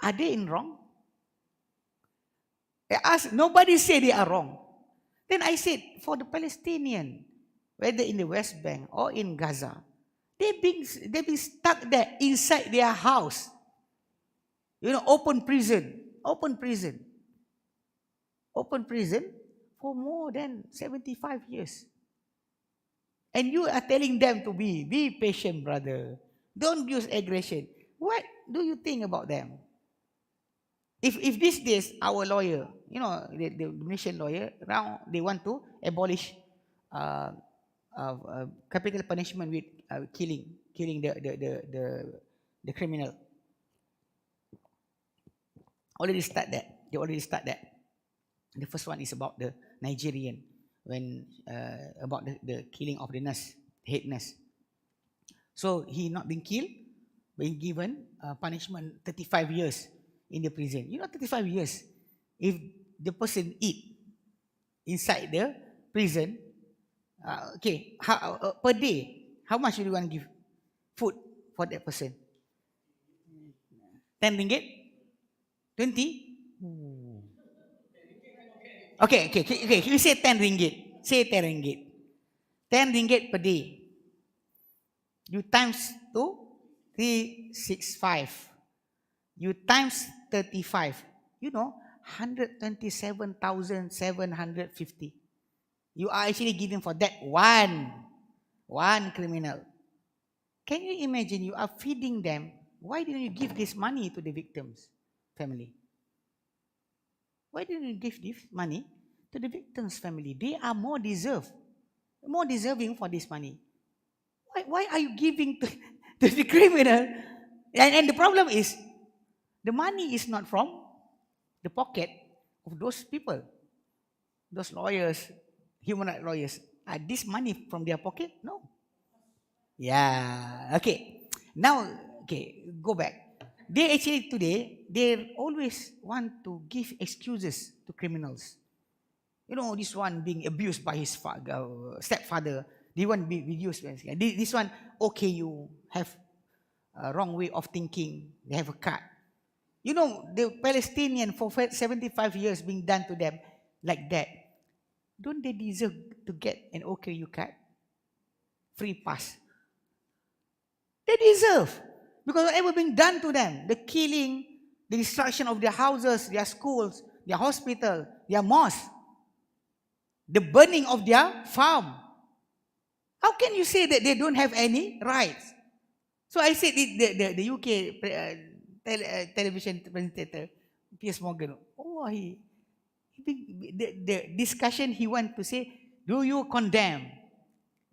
are they in wrong? I asked, nobody said they are wrong. Then I said, for the Palestinian, whether in the West Bank or in Gaza, they've been stuck there inside their house. Open prison for more than 75 years. And you are telling them to be patient, brother. Don't use aggression. What do you think about them? If these days our lawyer, the Malaysian lawyer, now they want to abolish capital punishment with killing the criminal. They already start that. The first one is about the Nigerian, about the killing of the nurse, head nurse. So he not been killed, but he given punishment 35 years in the prison. 35 years. If the person eat inside the prison, per day, how much do you want to give food for that person? 10 ringgit? 20? Okay, we say 10 ringgit. Say 10 ringgit. 10 ringgit per day. You times 365. You times 35. 127,750. You are actually giving for that one criminal. Can you imagine you are feeding them? Why didn't you give this money to the victim's family? Why didn't you give this money to the victim's family? They are more deserving for this money. Why are you giving to the criminal? And the problem is, the money is not from the pocket of those people, those lawyers, human rights lawyers. Are this money from their pocket? No. Yeah. Okay. Now, go back. they actually today, they always want to give excuses to criminals. You know, this one being abused by his stepfather. They want to be reduced. This one, okay, you have a wrong way of thinking. They have a cut. You know, the Palestinian for 75 years being done to them like that. Don't they deserve to get an okay you cut? Free pass. They deserve. Because whatever being done to them, the killing, the destruction of their houses, their schools, their hospital, their mosques, the burning of their farm. How can you say that they don't have any rights? So I said the UK television presentator, Piers Morgan, the discussion he want to say, do you condemn?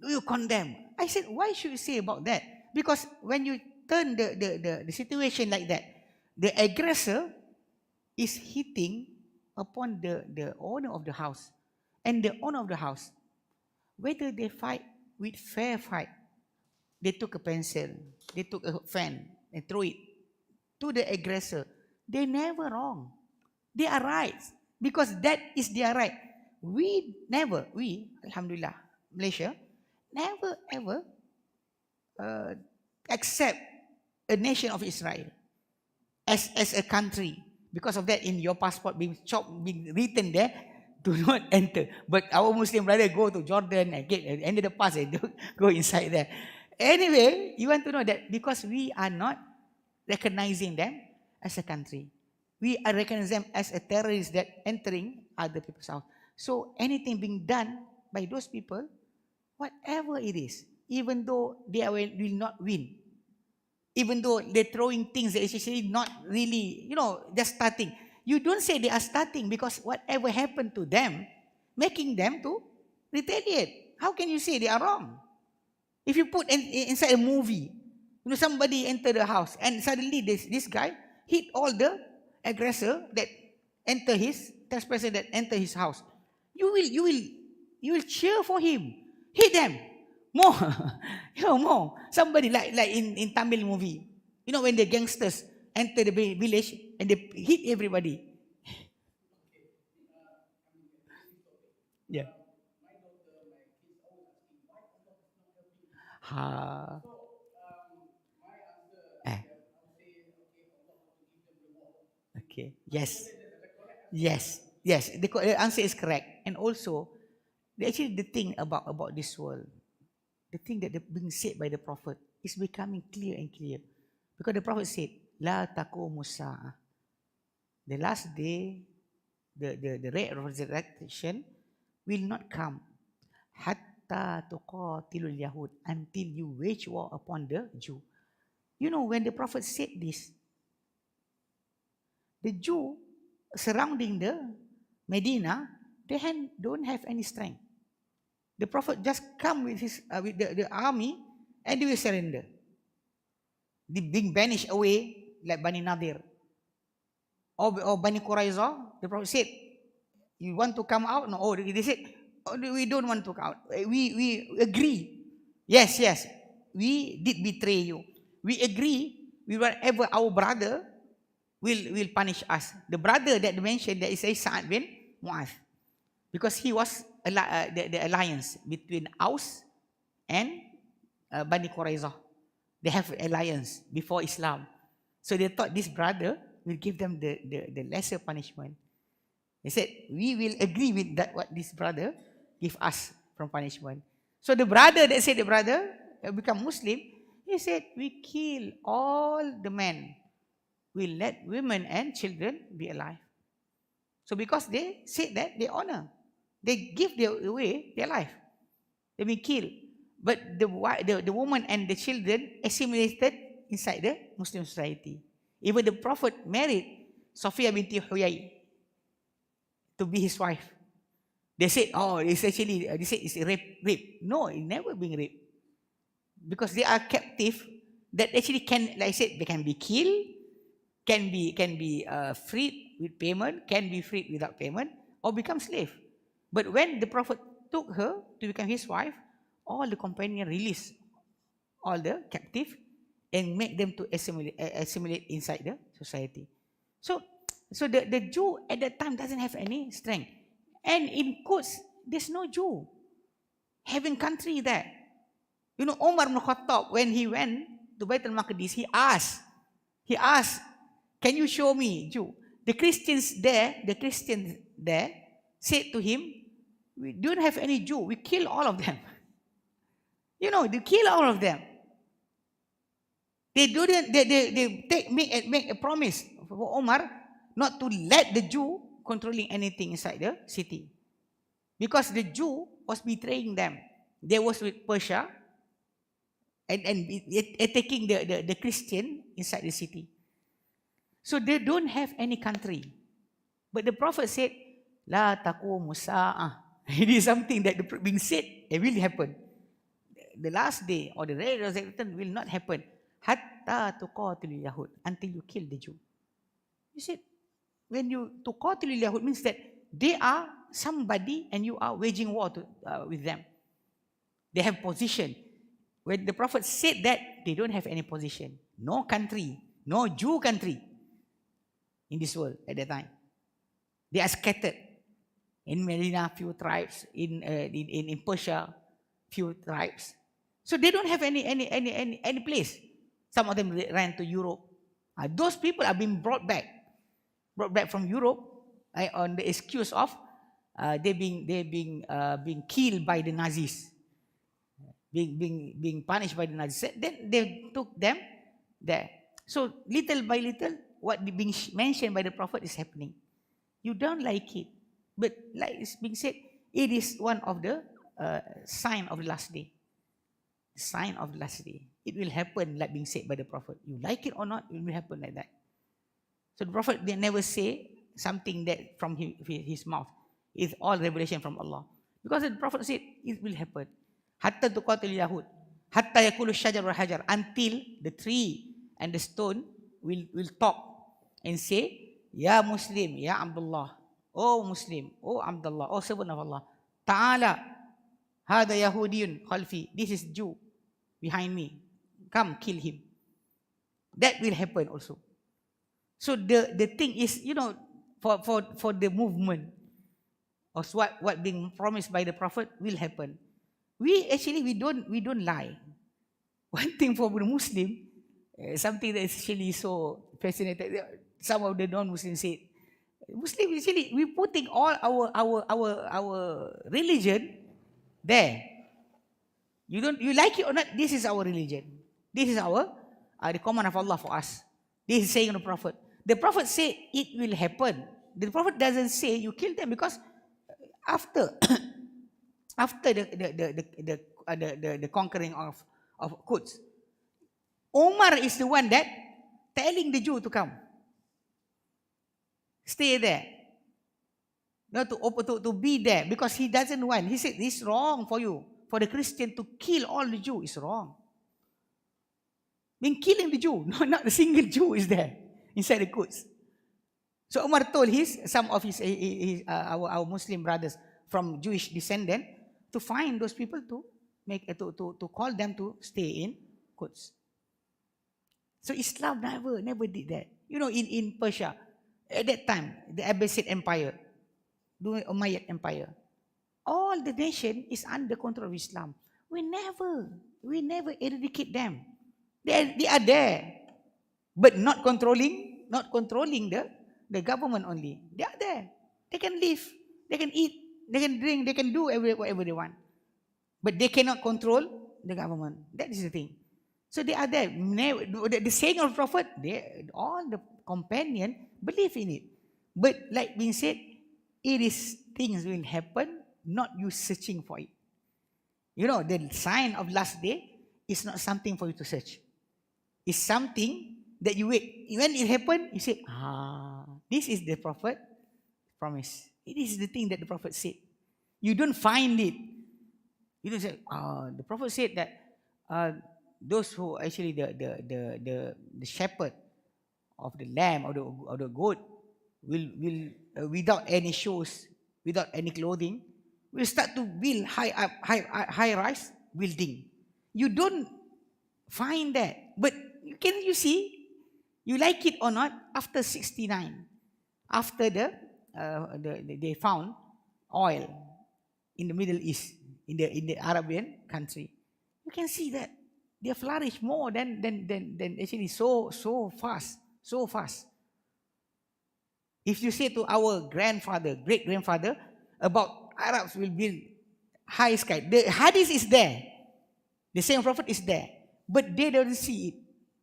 Do you condemn? I said, why should you say about that? Because when you turn the situation like that, the aggressor is hitting upon the owner of the house. And the owner of the house, whether they fight with fair fight, they took a pencil, they took a fan and throw it to the aggressor. They never wrong. They are right. Because that is their right. We, Alhamdulillah, Malaysia, never ever accept a nation of Israel as a country. Because of that, in your passport being written there, do not enter. But our Muslim brother go to Jordan and get enter the pass and go inside there. Anyway, you want to know that because we are not recognizing them as a country. We are recognizing them as a terrorist that entering other people's house. So anything being done by those people, whatever it is, even though they will not win, even though they're throwing things that is actually not really, just starting. You don't say they are starting because whatever happened to them, making them to retaliate. How can you say they are wrong? If you put inside a movie, somebody enter the house and suddenly this guy hit all the aggressor that enter trespasser that enter his house. You will cheer for him. Hit them. More. More. Somebody like in Tamil movie. When the gangsters enter the village and they hit everybody. Yeah. Okay. Yes. The answer is correct. And also, actually the thing about this world, the thing that being said by the Prophet is becoming clear and clear. Because the Prophet said, La taqumu sa'ah. The last day, the resurrection will not come. Hatta tuqatilul Yahud, until you wage war upon the Jew. When the Prophet said this, the Jew surrounding the Medina, they don't have any strength. The Prophet just come with the army and they will surrender. They being banished away like Bani Nadir or Bani Qurayza. The Prophet said, you want to come out? No. They said, we don't want to come out. We agree. Yes. We did betray you. We agree with whatever our brother will punish us. The brother that mentioned that is Sa'ad bin Mu'adh. Because he was the alliance between Aus and Bani Qurayza. They have alliance before Islam. So they thought this brother will give them the lesser punishment. They said, we will agree with that what this brother give us from punishment. So the brother that said the brother become Muslim, he said, we kill all the men. We let women and children be alive. So because they said that, they honor. They give away their life. They've been killed. But the woman and the children assimilated inside the Muslim society. Even the Prophet married Sophia binti Huyay to be his wife. They said, it's rape. No, it never been rape. Because they are captive that actually can, like I said, they can be killed, can be freed with payment, can be freed without payment, or become slave. But when the Prophet took her to become his wife, all the companions released all the captive and make them to assimilate inside the society. So the Jew at that time doesn't have any strength. And in quotes, there's no Jew having country there. You know, Umar ibn Khattab, when he went to Baitul Maqdis, he asked, can you show me Jew? The Christians there said to him, we don't have any Jew. We kill all of them. You know, they kill all of them. They make a promise for Umar not to let the Jew controlling anything inside the city. Because the Jew was betraying them. They was with Persia and attacking the Christian inside the city. So they don't have any country. But the Prophet said, La taqumu sa'ah. It is something that being said, it will happen. The last day or the resurrection will not happen. Hatta tuqatilul yahud, until you kill the Jew. You said, when you tuqatilul yahud means that they are somebody and you are waging war with them. They have position. When the Prophet said that, they don't have any position. No country, no Jew country in this world at that time. They are scattered. In Medina, few tribes. In Persia, few tribes. So they don't have any place. Some of them ran to Europe. Those people are being brought back from Europe on the excuse of they being killed by the Nazis, being punished by the Nazis. Then they took them there. So little by little, what being mentioned by the Prophet is happening. You don't like it, but like it's being said, it is one of the sign of the last day. Sign of the last day. It will happen like being said by the Prophet. You like it or not, it will happen like that. So the Prophet, they never say something that from his mouth. It's all revelation from Allah. Because the Prophet said, it will happen. Hatta tuqatil yahud. Hatta yakulu shajar wal hajar. Until the tree and the stone will talk and say, Ya Muslim, Ya Abdullah. Oh Muslim, oh Abdullah, oh servant of Allah. Ta'ala, hada Yahudiyun khalfi. This is Jew behind me. Come, kill him. That will happen also. So the thing is, you know, for the movement of what being promised by the Prophet will happen. We don't lie. One thing for the Muslim, something that is actually so fascinating. Some of the non-Muslims say, Muslim actually we putting all our religion there. You like it or not? This is our religion. This is our the command of Allah for us. This is saying of the Prophet. The Prophet said it will happen. The Prophet doesn't say you kill them because after the conquering of Quds, Umar is the one that telling the Jew to come. Stay there. Not to be there because he doesn't want. He said it's wrong for you, for the Christian to kill all the Jew is wrong. Being killing the Jew, not a single Jew is there inside the Quds. So Umar told some of our Muslim brothers from Jewish descendant to find those people to call them to stay in Quds. So Islam never did that. You know, in Persia, at that time, the Abbasid Empire, the Umayyad Empire, all the nation is under control of Islam. We never eradicate them. They are there, but not controlling the government only. They are there. They can live, they can eat, they can drink, they can do whatever they want. But they cannot control the government. That is the thing. So they are there. The saying of the Prophet, all the companion believe in it. But like being said, it is things will happen, not you searching for it. You know, the sign of last day is not something for you to search. It's something that you wait. When it happened, you say, this is the Prophet promise. It is the thing that the Prophet said. You don't find it. You don't say, the Prophet said that those who actually the shepherd of the lamb or the goat will without any shoes, without any clothing, will start to build high rise building. You don't find that, but can you see? You like it or not? After 69, after they found oil in the Middle East, in the Arabian country, you can see that they flourish more than actually so fast, so fast. If you say to our grandfather, great grandfather, about Arabs will build high sky, the hadith is there, the same prophet is there, but they don't see it.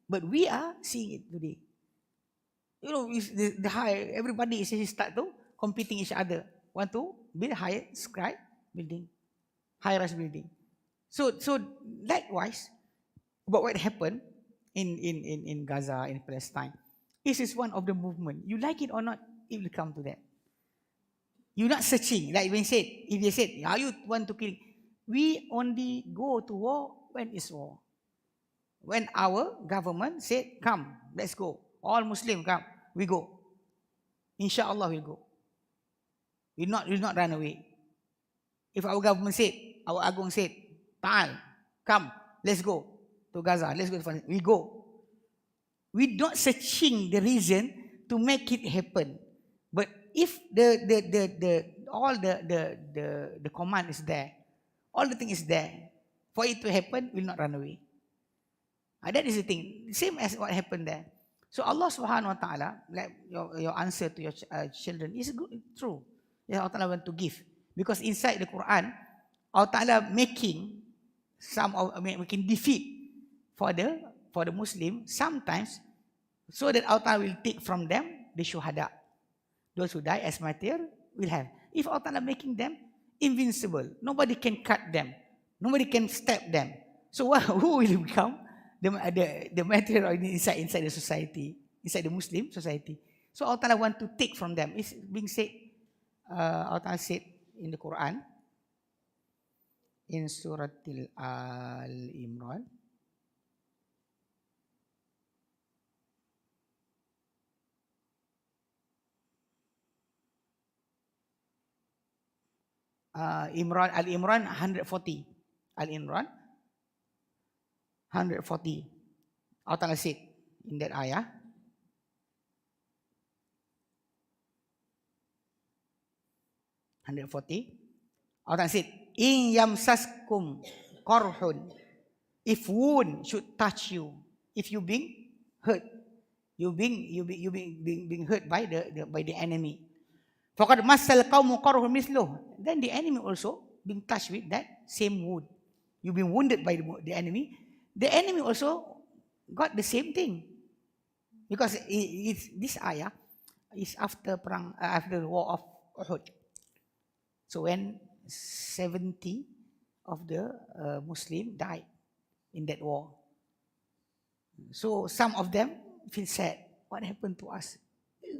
But we are seeing it today. You know, the high, everybody is start to competing each other, want to build high sky building, high-rise building. So likewise, but what happened in Gaza, in Palestine, this is one of the movement. You like it or not, it will come to that. You're not searching, like when said, if they said, how you want to kill? We only go to war when it's war. When our government said, come, let's go. All Muslims come, we go. Inshallah we'll go. We'll not run away. If our government said, our Agong said, Ta'al, come, let's go to Gaza, let's go to Palestine, we go. We're not searching the reason to make it happen. But if all the command is there, all the thing is there, for it to happen, we'll not run away. That is the thing. Same as what happened there. So Allah subhanahu wa ta'ala, like your answer to your children is good, true. Yes, Allah ta'ala want to give. Because inside the Quran, Allah ta'ala making making defeat for the Muslim sometimes, so that Allah ta'ala will take from them the shuhada. Those who die as martyr will have. If Allah ta'ala making them invincible, nobody can cut them, nobody can stab them. So who will become the material inside the society, inside the Muslim society? So Allah Ta'ala want to take from them. It's being said, Allah Ta'ala said in the Quran, in Surah Al-Imran, Al-Imran 140. Al-Imran 140. Allah Ta'ala said in that ayah, Allah Ta'ala said, In yamsaskum qarhun, if wound should touch you, if you being hurt, you being hurt by the enemy. Faqad massal qawmu qarhun misluh, then the enemy also being touched with that same wound. You've been wounded by the enemy. The enemy also got the same thing, because this ayah is after the war of Uhud. So when 70 of the Muslim died in that war, so some of them feel sad. What happened to us?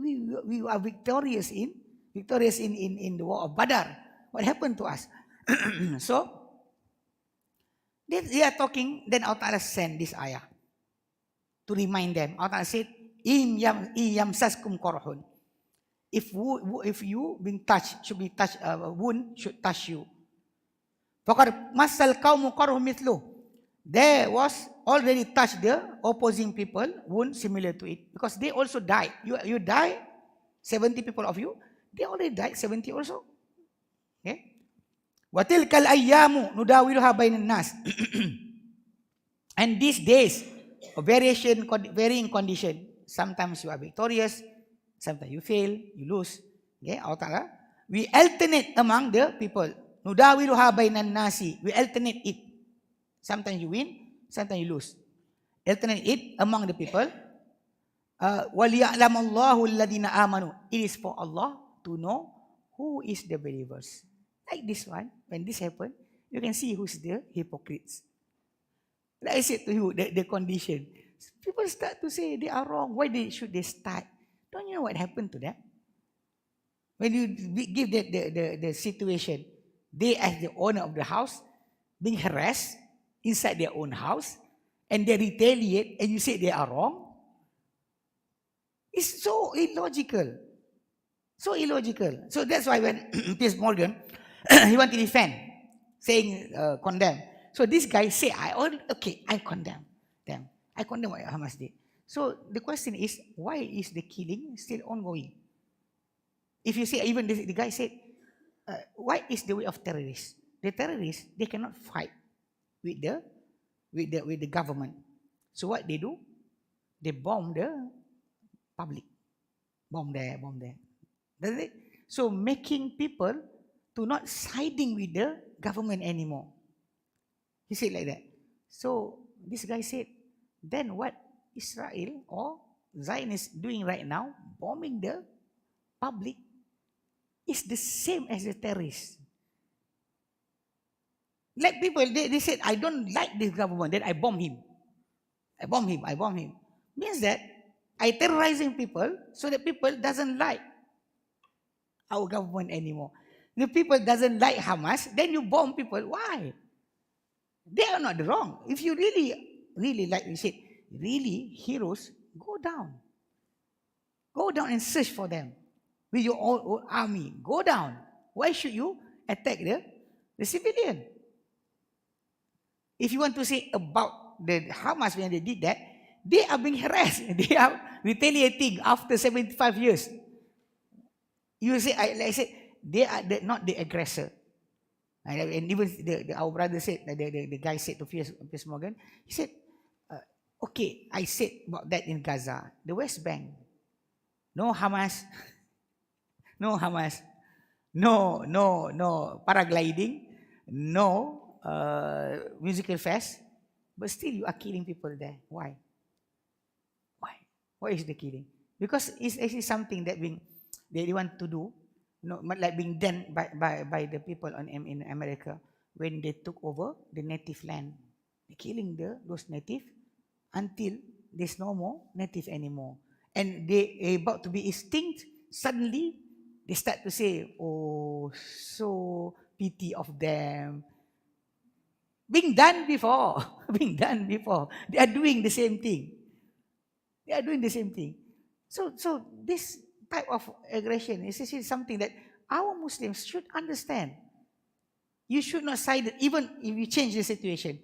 We are victorious in the war of Badr. What happened to us? So they are talking, then Allah Ta'ala sent this ayah to remind them. Allah Ta'ala said, yamsaskum qarhun, if you being touched, should be touched, wound should touch you. Faqad massal qawmu qarhun mithluh, there was already touched the opposing people, wound similar to it, because they also died. You die, 70 people of you, they already died, 70 also. Okay? Watilkal ayyamu nudawiluha bainan nas. And these days of varying condition. Sometimes you are victorious, sometimes you fail, you lose. Okay, Allah Ta'ala, we alternate among the people. Nudawiluha bainan nasi, we alternate it. Sometimes you win, sometimes you lose. Alternate it among the people. Waliya'lamallahu alladhina amanu, it is for Allah to know who is the believers. Like this one, when this happened, you can see who's the hypocrites. Like I said to you, the condition. People start to say they are wrong. Why should they start? Don't you know what happened to them? When you give the situation, they as the owner of the house, being harassed inside their own house, and they retaliate, and you say they are wrong. It's so illogical. So illogical. So that's why when Piers Morgan, he want to defend, saying condemn. So this guy say, I condemn them. I condemn what Hamas did. So the question is, why is the killing still ongoing? If you see, even the guy said, why is the way of terrorists? The terrorists, they cannot fight with the government. So what they do? They bomb the public. Bomb there. Does it? So making people to not siding with the government anymore. He said like that. So this guy said, then what Israel or Zionists doing right now, bombing the public, is the same as the terrorists. Like people, they said, I don't like this government, then I bomb him. I bomb him. Means that I terrorizing people so that people doesn't like our government anymore. The people doesn't like Hamas, then you bomb people. Why? They are not wrong. If you really like we said, really heroes, go down. Go down and search for them with your own army. Go down. Why should you attack the civilian? If you want to say about the Hamas when they did that, they are being harassed. They are retaliating after 75 years. You say, like I said, they are not the aggressor. And even our brother said, the guy said to Piers Morgan, he said, okay, I said about that in Gaza, the West Bank. No Hamas. No Hamas. No paragliding. No musical fest. But still you are killing people there. Why? Why is the killing? Because it's actually something that they want to do, like being done by the people in America when they took over the native land. They're killing those native until there's no more native anymore. And they about to be extinct. Suddenly, they start to say, oh, so pity of them. Being done before. They are doing the same thing. So this type of aggression is something that our Muslims should understand. You should not side, even if you change the situation.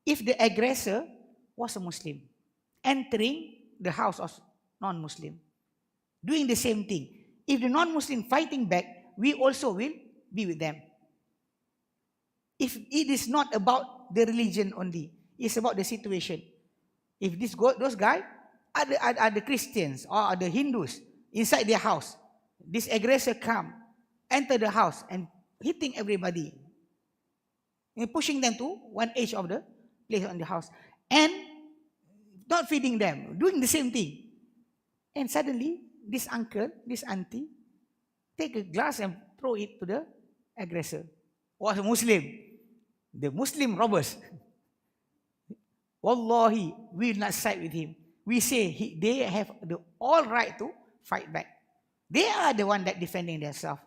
If the aggressor was a Muslim, entering the house of non-Muslim, doing the same thing. If the non-Muslim fighting back, we also will be with them. If it is not about the religion only, it's about the situation. If those guys are the Christians or are the Hindus inside their house, this aggressor come, enter the house and hitting everybody, and pushing them to one edge of the place on the house, and not feeding them, doing the same thing. And suddenly, this uncle, this auntie, take a glass and throw it to the aggressor. Was a Muslim. The Muslim robbers. Wallahi, we will not side with him. We say they have the all right to fight back. They are the one that defending themselves.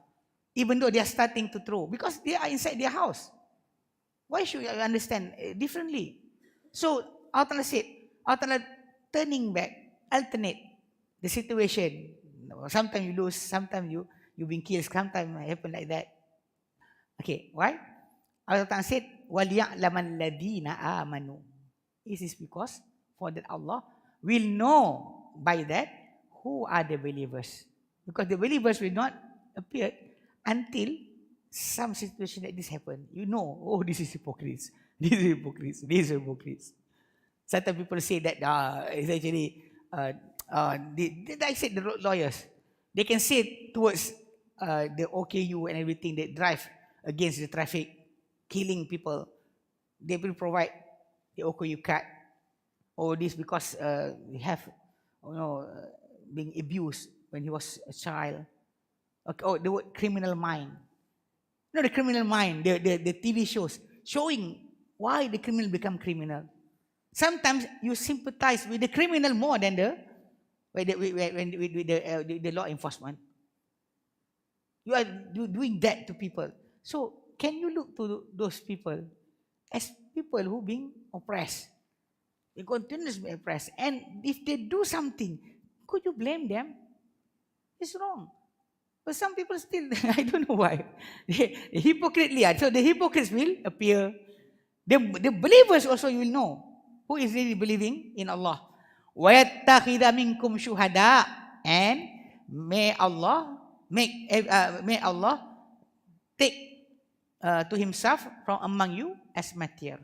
Even though they are starting to throw. Because they are inside their house. Why should you understand differently? So, Allah said, Allah turning back, alternate the situation. Sometimes you lose, sometimes you've been killed, sometimes it happen like that. Okay, why? Allah said, وَلْيَعْلَمَ الَّذِينَ آمَنُوا. This is because for that Allah will know by that who are the believers. Because the believers will not appear until some situation like this happen. You know, oh, this is hypocrites. This is hypocrites. This is hypocrites. Certain people say that it's actually, I said the lawyers, they can say towards the OKU and everything that drive against the traffic, killing people. They will provide the OKU card. Or this because he have, being abused when he was a child. Okay, oh, the word criminal mind. The criminal mind, the TV shows showing why the criminal become criminal. Sometimes you sympathize with the criminal more than with the law enforcement. You are doing that to people. So can you look to those people as people who being oppressed? They continuously oppressed. And if they do something, could you blame them? It's wrong. But some people still, I don't know why. Hypocritically. So the hypocrites will appear. The believers also you will know. who is really believing in Allah. وَيَتَّخِذَ مِنْكُمْ شُهَدَاءَ, and may Allah take to himself from among you as martyr.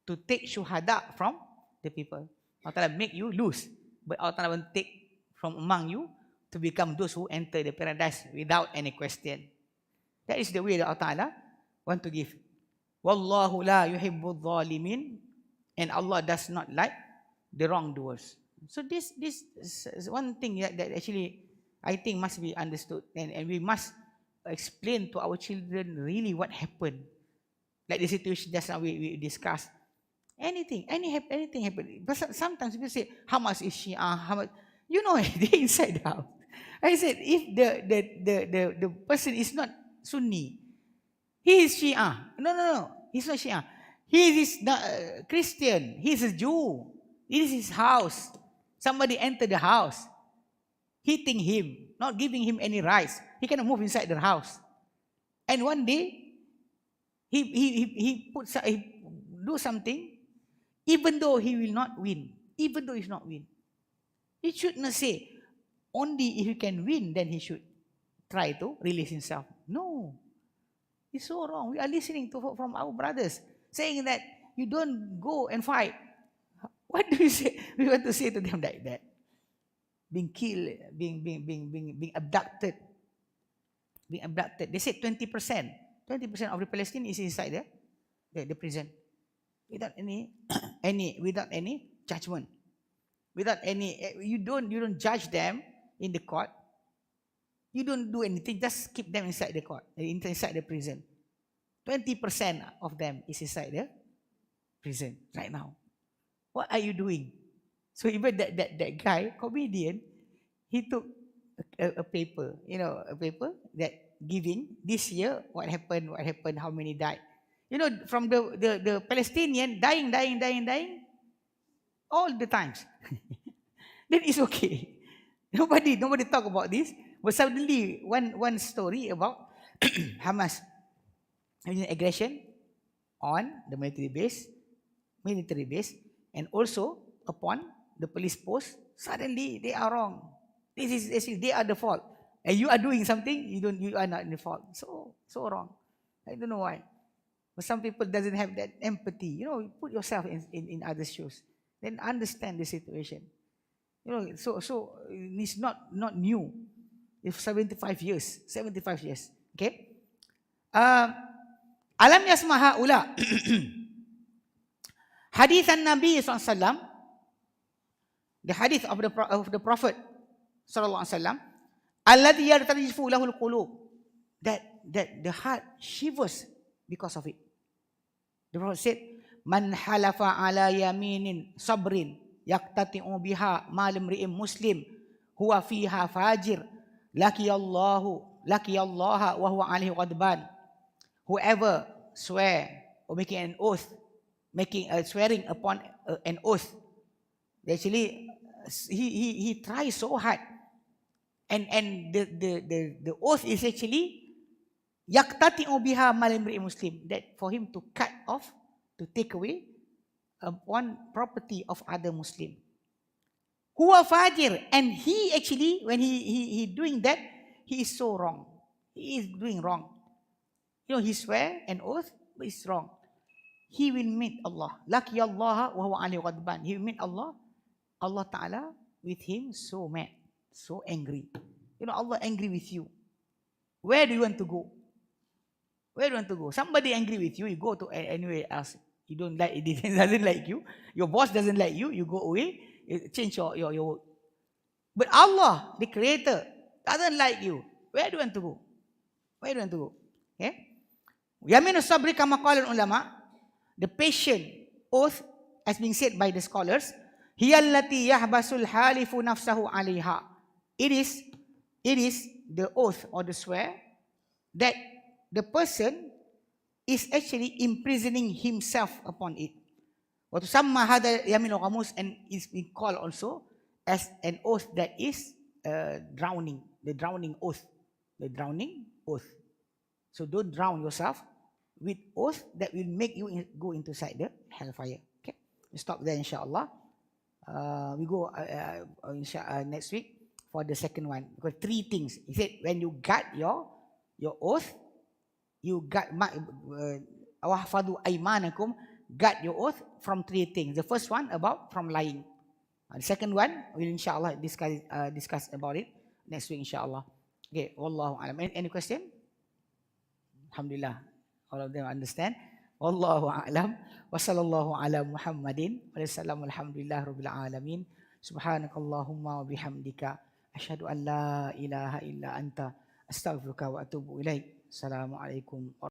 To take shuhada from the people. Allah Ta'ala make you lose, but Allah Ta'ala will take from among you to become those who enter the paradise without any question. That is the way that Allah Ta'ala want to give. Wallahu la yuhibbu dhalimin, and Allah does not like the wrongdoers. So this is one thing that actually I think must be understood, and we must explain to our children really what happened. Like the situation just now we discussed. Anything happen. But sometimes people say, how much is Shia? How much? You know, they inside out. I said, if the person is not Sunni, he is Shia. No, he's not Shia. He is not Christian. He is a Jew. It is his house. Somebody entered the house, hitting him, not giving him any rights. He cannot move inside the house. And one day, he do something, even though he will not win. Even though he will not win. He should not say, only if he can win, then he should try to release himself. No. It's so wrong. We are listening from our brothers, saying that you don't go and fight. What do you say? We want to say to them like that. Being killed, being abducted. Being abducted. They said 20%. 20% of the Palestinians is inside the prison. Without any judgment. Without any, you don't judge them in the court. You don't do anything, just keep them inside the court, inside the prison. 20% of them is inside the prison right now. What are you doing? So even that guy, comedian, he took a paper, a paper that giving this year what happened, how many died. From the Palestinian dying all the times. Then it's okay. Nobody talk about this. But suddenly one story about Hamas aggression on the military base, and also upon the police post. Suddenly they are wrong. They are the fault, and you are doing something. You are not in the fault. So wrong. I don't know why. But some people doesn't have that empathy. Put yourself in others' shoes, then understand the situation. So it's not new. It's 75 years. Okay. Alam yasma haula hadith an-Nabi sallallahu alaihi wasallam, the hadith of the Prophet sallallahu alaihi wasallam, alladhi yartajifu lahu al-qulub, that the heart shivers because of it. The Prophet said, man halafa ala yaminin sabrin yaqtati'u biha mal imri'in muslim huwa fiha fajir laqiyallaha wa huwa alaihi ghadban. Whoever swear or making an oath, swearing upon an oath, actually he tries so hard, and the oath is actually yaqtati'u biha mal imri'in muslim, that for him to cut off, to take away one property of other Muslim. Huwa fajir, and he actually, when he doing that, he is so wrong. He is doing wrong. He swear an oath, but it's wrong. He will meet Allah. Laqiyallaha wa huwa alaihi ghadban. He will meet Allah Ta'ala with him so mad, so angry. Allah angry with you. Where do you want to go? Somebody angry with you, you go to anywhere else. You don't like it, doesn't like you. Your boss doesn't like you, you go away, you change your work. But Allah, the Creator, doesn't like you. Where do you want to go? Okay? Yaminu sabri kama qala ulama, the patient oath, as being said by the scholars, hiya allati yahbasul halifu nafsahu alaiha. It is the oath or the swear that the person is actually imprisoning himself upon it. Wa tusamma hadha yaminu ghamus, and is being called also as an oath that is drowning, the drowning oath. So don't drown yourself with oath that will make you go inside the hellfire. Okay. We stop there insyaAllah. We go next week for the second one. Because 3 things. He said when you guard your oath, you guard wahfadhu aymanakum, guard your oath from 3 things. The first one about from lying. The second one we'll insyaAllah discuss about it next week insyaAllah. Okay, wallahu alam. Any question? Alhamdulillah, all of them understand. Wallahu a'lam. Wa sallallahu ala Muhammadin wa sallam. Alhamdulillah rabbil alamin. Subhanakallahumma wa bihamdika asyhadu an la ilaha illa anta astaghfiruka wa atubu ilaik. Assalamualaikum.